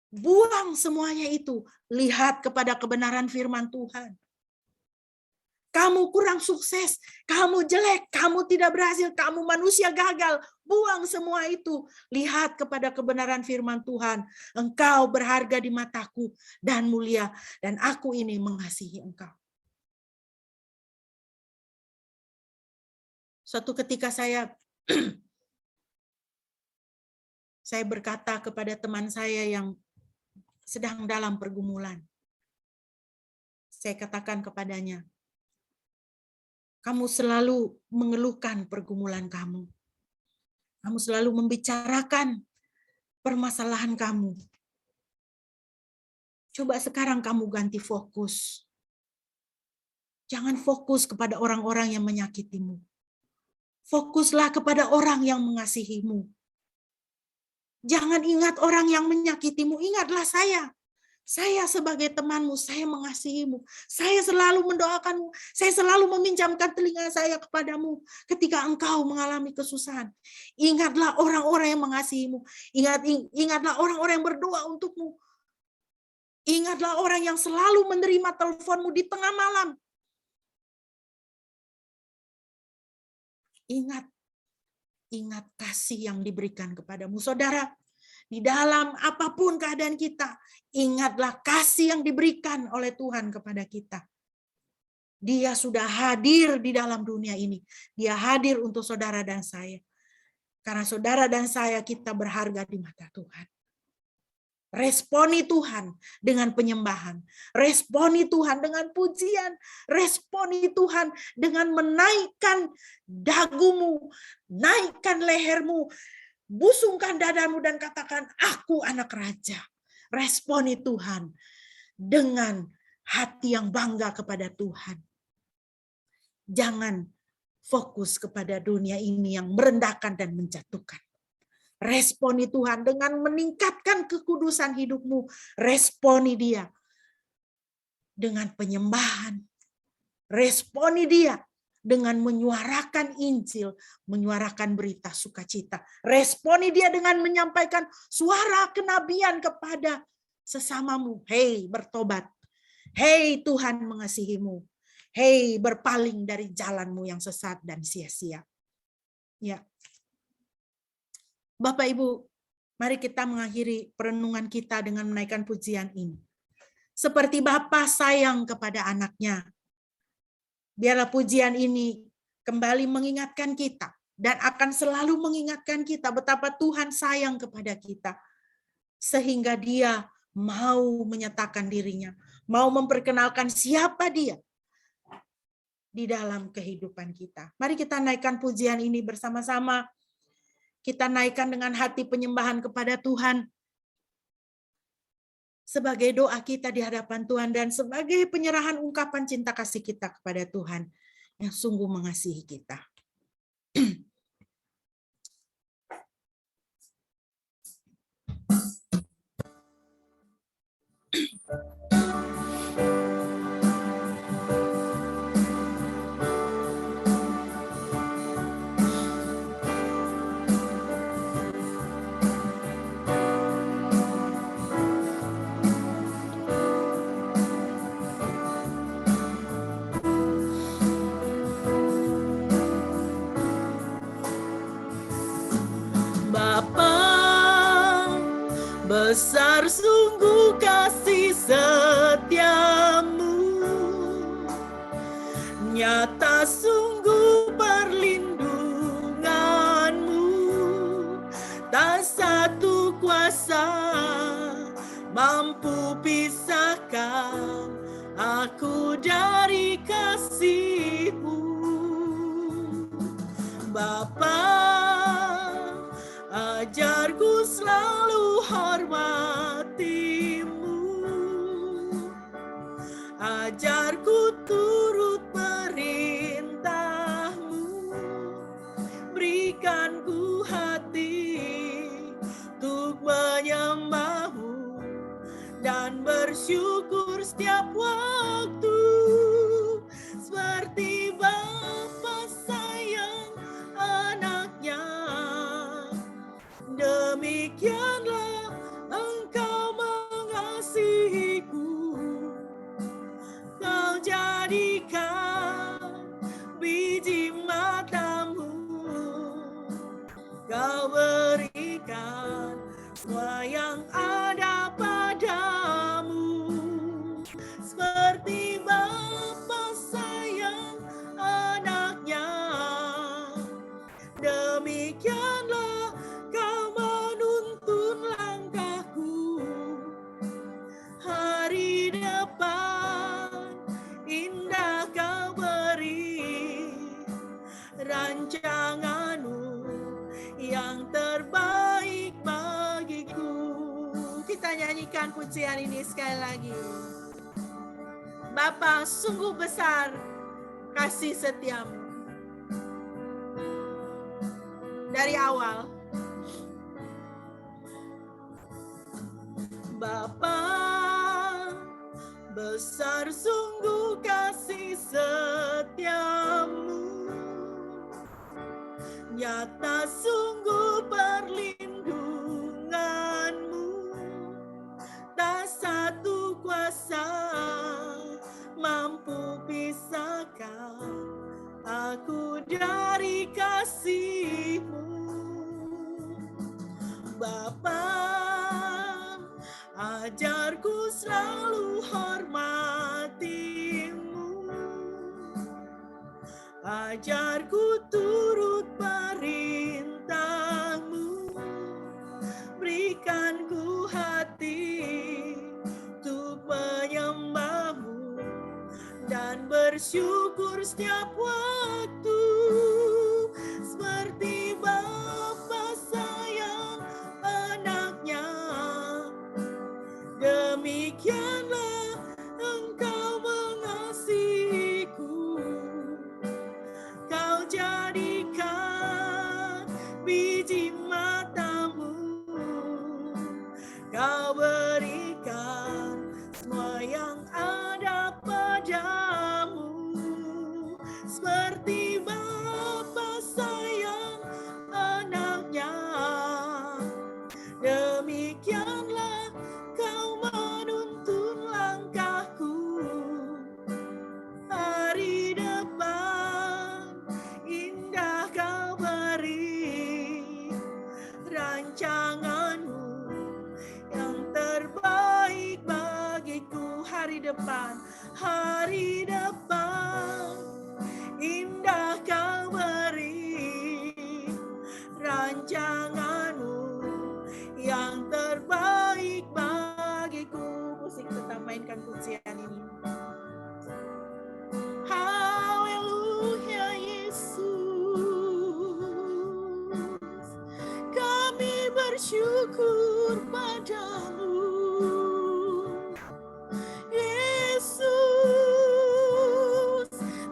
buang semuanya itu. Lihat kepada kebenaran firman Tuhan. Kamu kurang sukses, kamu jelek, kamu tidak berhasil, kamu manusia gagal. Buang semua itu. Lihat kepada kebenaran firman Tuhan. Engkau berharga di mataku dan mulia, dan aku ini mengasihi engkau. Suatu ketika saya berkata kepada teman saya yang sedang dalam pergumulan. Saya katakan kepadanya, kamu selalu mengeluhkan pergumulan kamu. Kamu selalu membicarakan permasalahan kamu. Coba sekarang kamu ganti fokus. Jangan fokus kepada orang-orang yang menyakitimu. Fokuslah kepada orang yang mengasihimu. Jangan ingat orang yang menyakitimu, ingatlah saya. Saya sebagai temanmu, saya mengasihimu. Saya selalu mendoakanmu. Saya selalu meminjamkan telinga saya kepadamu ketika engkau mengalami kesusahan. Ingatlah orang-orang yang mengasihimu. Ingatlah orang-orang yang berdoa untukmu. Ingatlah orang yang selalu menerima teleponmu di tengah malam. Ingat kasih yang diberikan kepadamu. Saudara, di dalam apapun keadaan kita, ingatlah kasih yang diberikan oleh Tuhan kepada kita. Dia sudah hadir di dalam dunia ini. Dia hadir untuk saudara dan saya. Karena saudara dan saya, kita berharga di mata Tuhan. Responi Tuhan dengan penyembahan. Responi Tuhan dengan pujian. Responi Tuhan dengan menaikkan dagumu, naikkan lehermu, busungkan dadamu dan katakan, aku anak raja. Responi Tuhan dengan hati yang bangga kepada Tuhan. Jangan fokus kepada dunia ini yang merendahkan dan menjatuhkan. Responi Tuhan dengan meningkatkan kekudusan hidupmu. Responi dia dengan penyembahan. Responi dia dengan menyuarakan Injil, menyuarakan berita sukacita. Responi dia dengan menyampaikan suara kenabian kepada sesamamu. Hei, bertobat. Hei, Tuhan mengasihimu. Hei, berpaling dari jalanmu yang sesat dan sia-sia. Ya. Bapak Ibu, mari kita mengakhiri perenungan kita dengan menaikkan pujian ini. Seperti Bapa sayang kepada anaknya, biarlah pujian ini kembali mengingatkan kita dan akan selalu mengingatkan kita betapa Tuhan sayang kepada kita. Sehingga dia mau menyatakan dirinya, mau memperkenalkan siapa dia di dalam kehidupan kita. Mari kita naikkan pujian ini bersama-sama. Kita naikkan dengan hati penyembahan kepada Tuhan. Sebagai doa kita di hadapan Tuhan dan sebagai penyerahan ungkapan cinta kasih kita kepada Tuhan yang sungguh mengasihi kita. Besar sungguh kasih setiamu, nyata sungguh perlindunganmu, tak satu kuasa mampu pisahkan aku dari kasih-Mu. Bapa, ajarku selalu hormati-Mu, ajarku berikanku hati untuk menyembah-Mu dan bersyukur setiap waktu, seperti Bapa sayang anaknya, demikianlah Engkau mengasihiku. Kau jadikan biji mata-Mu, Kau berikan semua yang ada padamu, seperti Bapa sayang anaknya, demikianlah Kau menuntun langkahku. Hari depan indah Kau beri, rancangan-Mu yang terbaik bagiku. Kita nyanyikan pujian ini sekali lagi. Bapa, sungguh besar kasih setia-Mu. Dari awal, Bapa, besar sungguh kasih setia-Mu, nyata sungguh perlindungan-Mu, tak satu kuasa mampu pisahkan aku dari kasih-Mu. Bapa, ajarku selalu hormati-Mu, ajarku turut perintah-Mu, berikan ku hati untuk menyembah-Mu dan bersyukur setiap waktu, seperti Bapa sayang anaknya, demikianlah Engkau mengasihiku. Kau jadikan biji mata-Mu, Kau berikan semua yang ada padamu, seperti Bapa sayang anaknya, demikianlah Kau menuntun langkahku. Hari depan indah Kau beri, rancangan-Mu yang terbaik bagiku. Hari depan indah Kau beri, rancangan-Mu yang terbaik bagiku. Musik tetap mainkan pujian ini. Haleluya Yesus, kami bersyukur padamu. Yesus,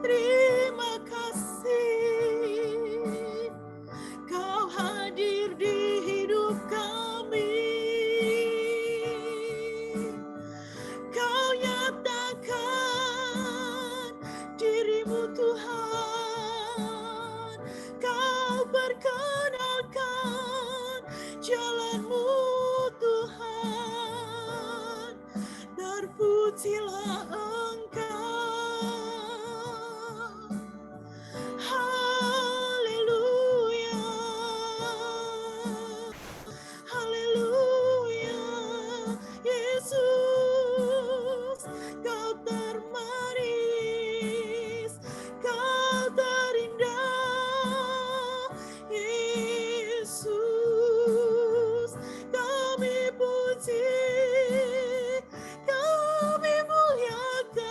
terima kasih Kau hadir di hidup kami. Kau nyatakan diri-Mu Tuhan, Kau perkenalkan jalan-Mu Tuhan, terpujilah Engkau. Haleluya, haleluya, Yesus, Kau termanis, Kau terindah. Yesus, kami puji, kami muliakan,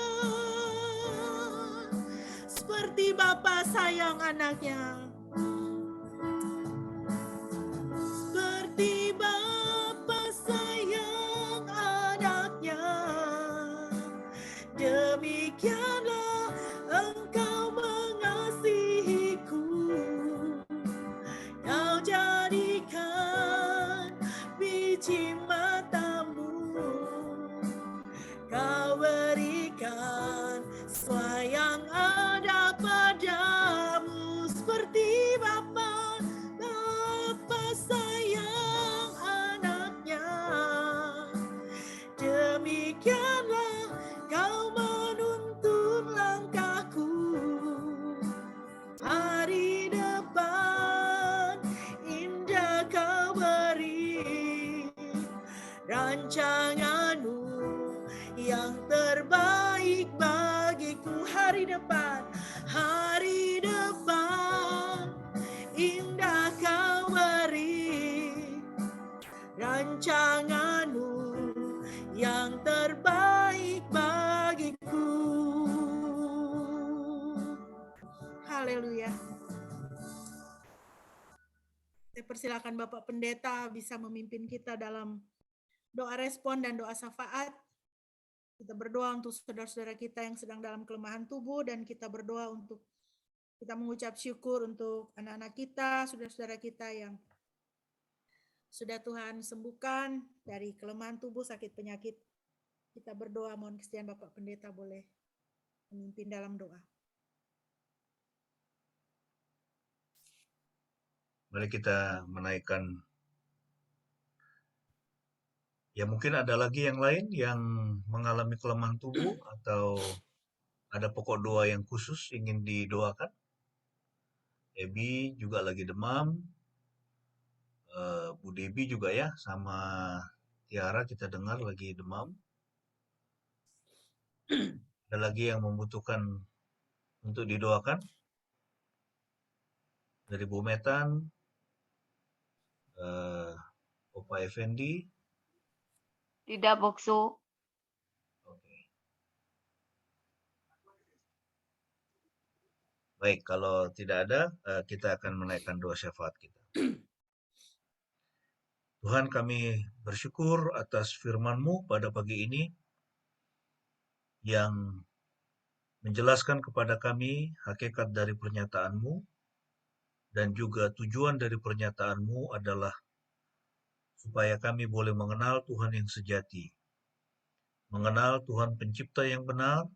seperti Bapa sayang anaknya, seperti Bapa sayang anaknya, demikianlah Engkau mengasihiku. Kau hari depan indah kau beri, rancanganmu yang terbaik bagiku. Haleluya. Saya persilakan Bapak Pendeta bisa memimpin kita dalam doa respon dan doa syafaat. Kita berdoa untuk saudara-saudara kita yang sedang dalam kelemahan tubuh, dan kita berdoa untuk kita mengucap syukur untuk anak-anak kita, saudara-saudara kita yang sudah Tuhan sembuhkan dari kelemahan tubuh, sakit penyakit. Kita berdoa, mohon kesediaan Bapak Pendeta boleh memimpin dalam doa. Mari kita menaikkan. Ya mungkin ada lagi yang lain yang mengalami kelemahan tubuh atau ada pokok doa yang khusus ingin didoakan. Ebi juga lagi demam, Bu Debi juga ya, sama Tiara kita dengar lagi demam. Ada lagi yang membutuhkan untuk didoakan dari Bu Metan, Opa Effendi. Tidak, Boksu. Oke. Baik, kalau tidak ada, kita akan menaikkan doa syafaat kita. Tuhan, kami bersyukur atas firman-Mu pada pagi ini yang menjelaskan kepada kami hakikat dari pernyataan-Mu, dan juga tujuan dari pernyataan-Mu adalah supaya kami boleh mengenal Tuhan yang sejati, mengenal Tuhan pencipta yang benar,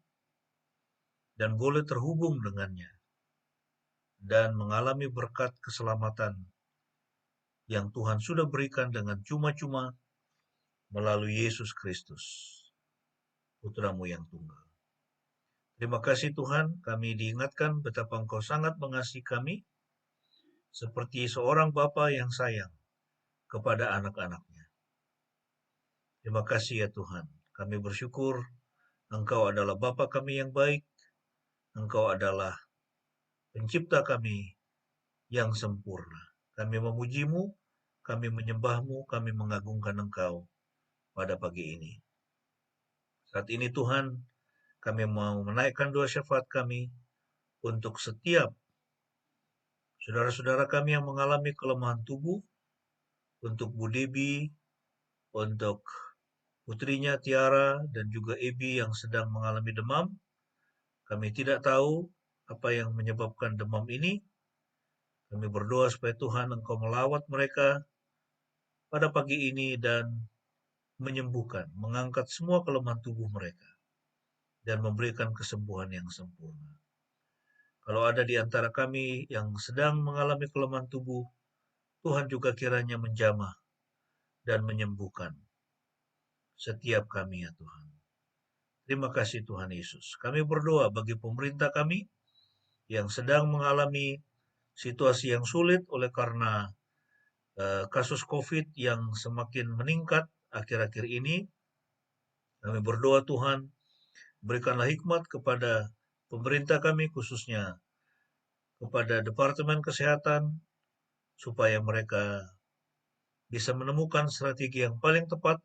dan boleh terhubung dengannya, dan mengalami berkat keselamatan yang Tuhan sudah berikan dengan cuma-cuma melalui Yesus Kristus, Putra-Mu yang tunggal. Terima kasih Tuhan, kami diingatkan betapa Engkau sangat mengasihi kami, seperti seorang bapa yang sayang kepada anak-anaknya. Terima kasih ya Tuhan, kami bersyukur Engkau adalah Bapa kami yang baik, Engkau adalah pencipta kami yang sempurna. Kami memuji-Mu, kami menyembah-Mu, kami mengagungkan Engkau pada pagi ini. Saat ini Tuhan, kami mau menaikkan doa syafaat kami untuk setiap saudara-saudara kami yang mengalami kelemahan tubuh, untuk Bu Debi, untuk putrinya Tiara, dan juga Ebi yang sedang mengalami demam. Kami tidak tahu apa yang menyebabkan demam ini. Kami berdoa supaya Tuhan Engkau melawat mereka pada pagi ini dan menyembuhkan, mengangkat semua kelemahan tubuh mereka, dan memberikan kesembuhan yang sempurna. Kalau ada di antara kami yang sedang mengalami kelemahan tubuh, Tuhan juga kiranya menjamah dan menyembuhkan setiap kami ya Tuhan. Terima kasih Tuhan Yesus. Kami berdoa bagi pemerintah kami yang sedang mengalami situasi yang sulit oleh karena kasus COVID yang semakin meningkat akhir-akhir ini. Kami berdoa Tuhan, berikanlah hikmat kepada pemerintah kami, khususnya kepada Departemen Kesehatan, supaya mereka bisa menemukan strategi yang paling tepat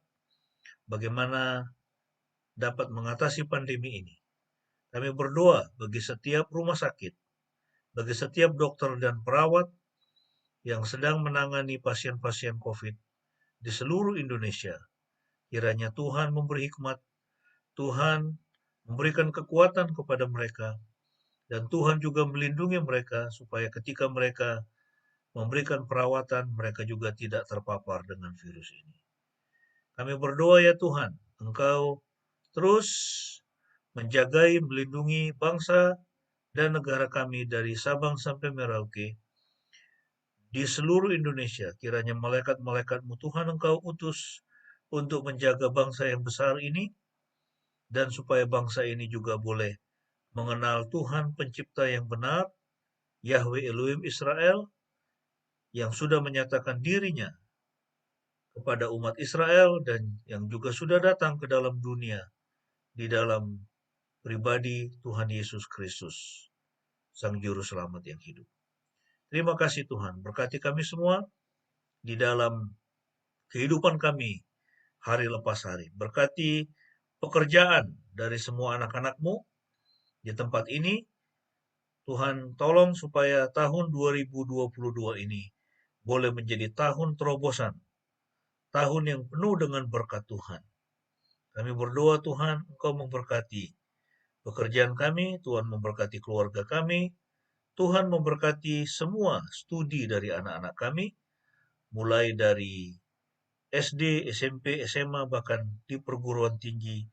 bagaimana dapat mengatasi pandemi ini. Kami berdoa bagi setiap rumah sakit, bagi setiap dokter dan perawat yang sedang menangani pasien-pasien COVID di seluruh Indonesia. Kiranya Tuhan memberi hikmat, Tuhan memberikan kekuatan kepada mereka, dan Tuhan juga melindungi mereka supaya ketika mereka memberikan perawatan, mereka juga tidak terpapar dengan virus ini. Kami berdoa ya Tuhan, Engkau terus menjagai, melindungi bangsa dan negara kami dari Sabang sampai Merauke di seluruh Indonesia. Kiranya malaikat-malaikatmu Tuhan Engkau utus untuk menjaga bangsa yang besar ini, dan supaya bangsa ini juga boleh mengenal Tuhan pencipta yang benar, Yahweh Elohim Israel, yang sudah menyatakan dirinya kepada umat Israel dan yang juga sudah datang ke dalam dunia di dalam pribadi Tuhan Yesus Kristus, Sang Juru Selamat yang hidup. Terima kasih Tuhan, berkati kami semua di dalam kehidupan kami hari lepas hari. Berkati pekerjaan dari semua anak-anak-Mu di tempat ini. Tuhan, tolong supaya tahun 2022 ini boleh menjadi tahun terobosan, tahun yang penuh dengan berkat Tuhan. Kami berdoa Tuhan, Engkau memberkati pekerjaan kami, Tuhan memberkati keluarga kami, Tuhan memberkati semua studi dari anak-anak kami, mulai dari SD, SMP, SMA, bahkan di perguruan tinggi.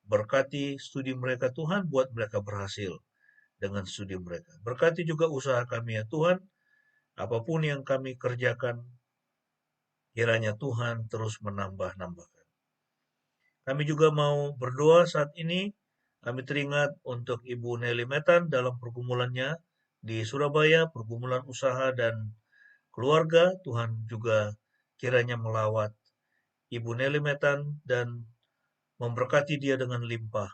Berkati studi mereka Tuhan, buat mereka berhasil dengan studi mereka. Berkati juga usaha kami ya Tuhan, apapun yang kami kerjakan, kiranya Tuhan terus menambah-nambahkan. Kami juga mau berdoa saat ini, kami teringat untuk Ibu Nelly Metan dalam pergumulannya di Surabaya, pergumulan usaha dan keluarga. Tuhan juga kiranya melawat Ibu Nelly Metan dan memberkati dia dengan limpah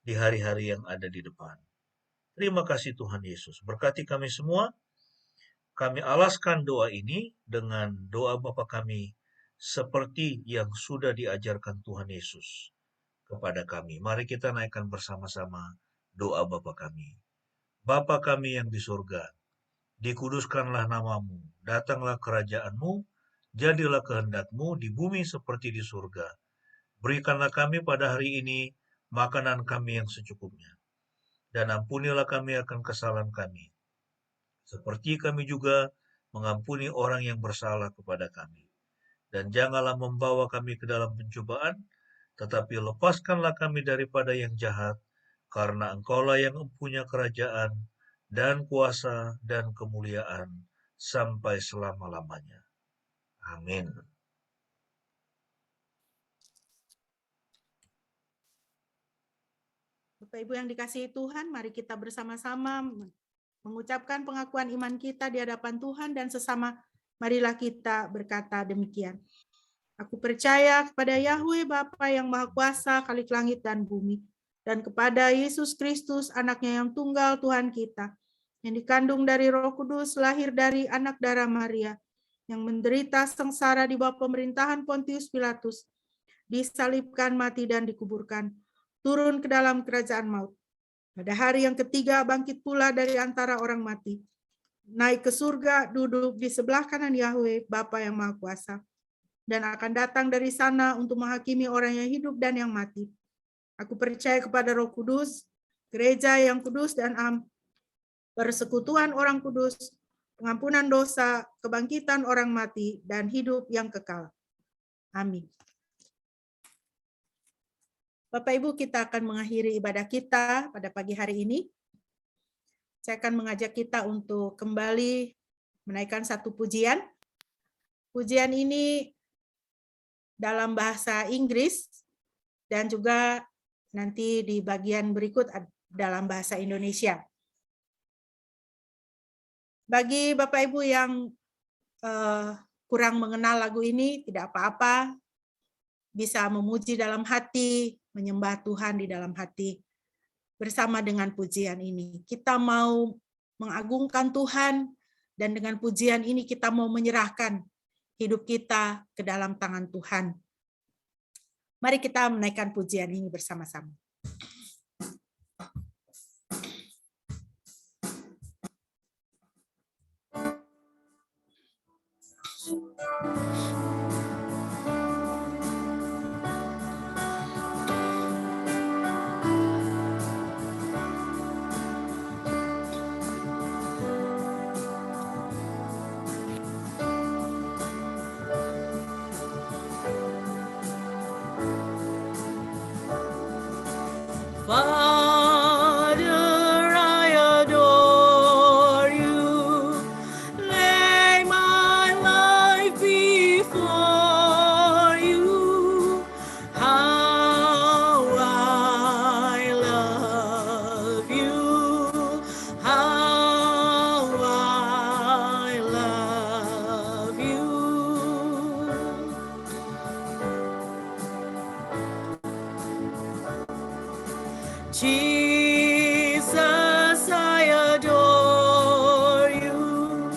di hari-hari yang ada di depan. Terima kasih Tuhan Yesus. Berkati kami semua. Kami alaskan doa ini dengan doa Bapa kami seperti yang sudah diajarkan Tuhan Yesus kepada kami. Mari kita naikkan bersama-sama doa Bapa kami. Bapa kami yang di surga, dikuduskanlah namamu, datanglah kerajaan-Mu, jadilah kehendak-Mu di bumi seperti di surga. Berikanlah kami pada hari ini makanan kami yang secukupnya. Dan ampunilah kami akan kesalahan kami, seperti kami juga mengampuni orang yang bersalah kepada kami. Dan janganlah membawa kami ke dalam pencobaan, tetapi lepaskanlah kami daripada yang jahat, karena Engkaulah yang mempunyai kerajaan, dan kuasa, dan kemuliaan, sampai selama-lamanya. Amin. Bapak Ibu yang dikasihi Tuhan, mari kita bersama-sama mengucapkan pengakuan iman kita di hadapan Tuhan dan sesama marilah kita berkata demikian. Aku percaya kepada Yahweh Bapa yang Maha Kuasa, Khalik langit dan bumi, dan kepada Yesus Kristus, anaknya yang tunggal Tuhan kita, yang dikandung dari Roh Kudus, lahir dari anak darah Maria, yang menderita sengsara di bawah pemerintahan Pontius Pilatus, disalibkan, mati dan dikuburkan, turun ke dalam kerajaan maut. Pada hari yang ketiga bangkit pula dari antara orang mati, naik ke surga, duduk di sebelah kanan Yahweh Bapa yang Maha Kuasa, dan akan datang dari sana untuk menghakimi orang yang hidup dan yang mati. Aku percaya kepada Roh Kudus, gereja yang kudus dan persekutuan orang kudus, pengampunan dosa, kebangkitan orang mati, dan hidup yang kekal. Amin. Bapak Ibu, kita akan mengakhiri ibadah kita pada pagi hari ini. Saya akan mengajak kita untuk kembali menaikkan satu pujian. Pujian ini dalam bahasa Inggris dan juga nanti di bagian berikut dalam bahasa Indonesia. Bagi Bapak Ibu yang kurang mengenal lagu ini, tidak apa-apa, bisa memuji dalam hati, menyembah Tuhan di dalam hati bersama dengan pujian ini. Kita mau mengagungkan Tuhan dan dengan pujian ini kita mau menyerahkan hidup kita ke dalam tangan Tuhan. Mari kita menaikkan pujian ini bersama-sama. Father, I adore you. Lay my life before you. How I love you. How I love you. Jesus, I adore you.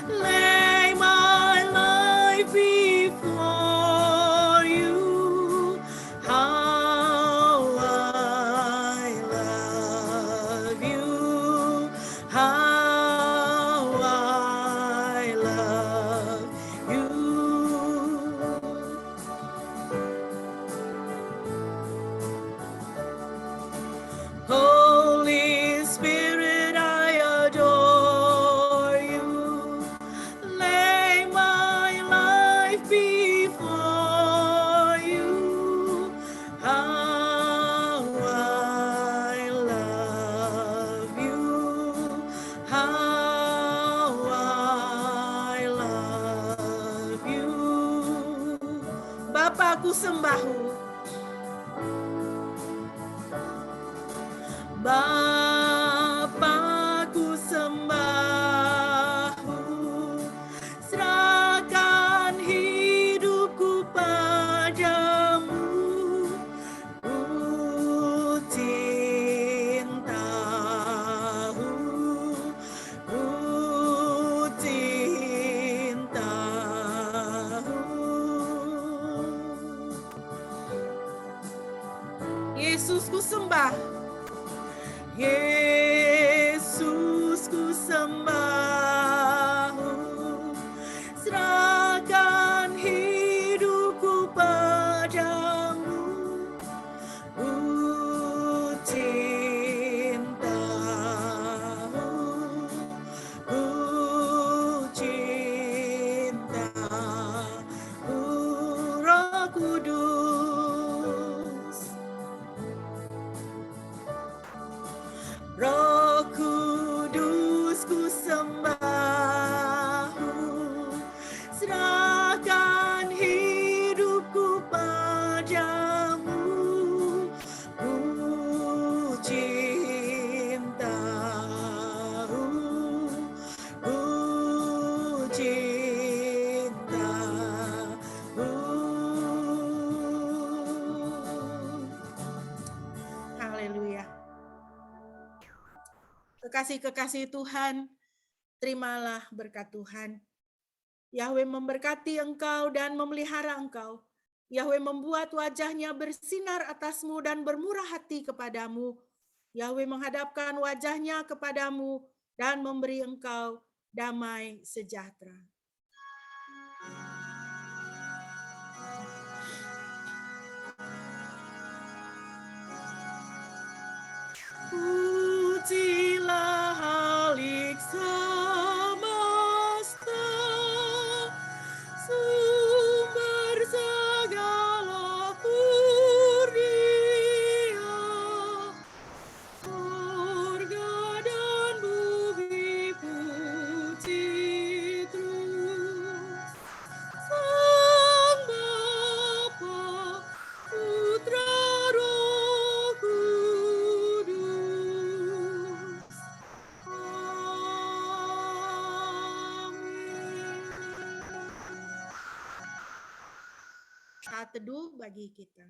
Lay my life before you. How I love you. How I love you. Holy Spirit, I adore you. Lay my life before you. How I love you. How I love you. Bapakku sembahmu. Bapakku sembahmu, serahkan hidupku padamu. Ku cintamu, ku cintamu. Yesus ku sembah. Yesus ku sembahmu, serahkan hidupku padamu. Ku cintamu, ku cintamu, Roh Kudus. Roh Kudus ku sembahmu, serahkan hidupku padamu. Ku cintamu, ku cintamu. Haleluya. Kekasih-kekasih Tuhan, terimalah berkat Tuhan. Yahweh memberkati engkau dan memelihara engkau. Yahweh membuat wajahnya bersinar atasmu dan bermurah hati kepadamu. Yahweh menghadapkan wajahnya kepadamu dan memberi engkau damai sejahtera. Pujilah Halik semesta, sumber segala kurnia. Surga dan bumi puji terus Sang Bapa, Putra, Roh Kudus. Amin. Saat teduh bagi kita.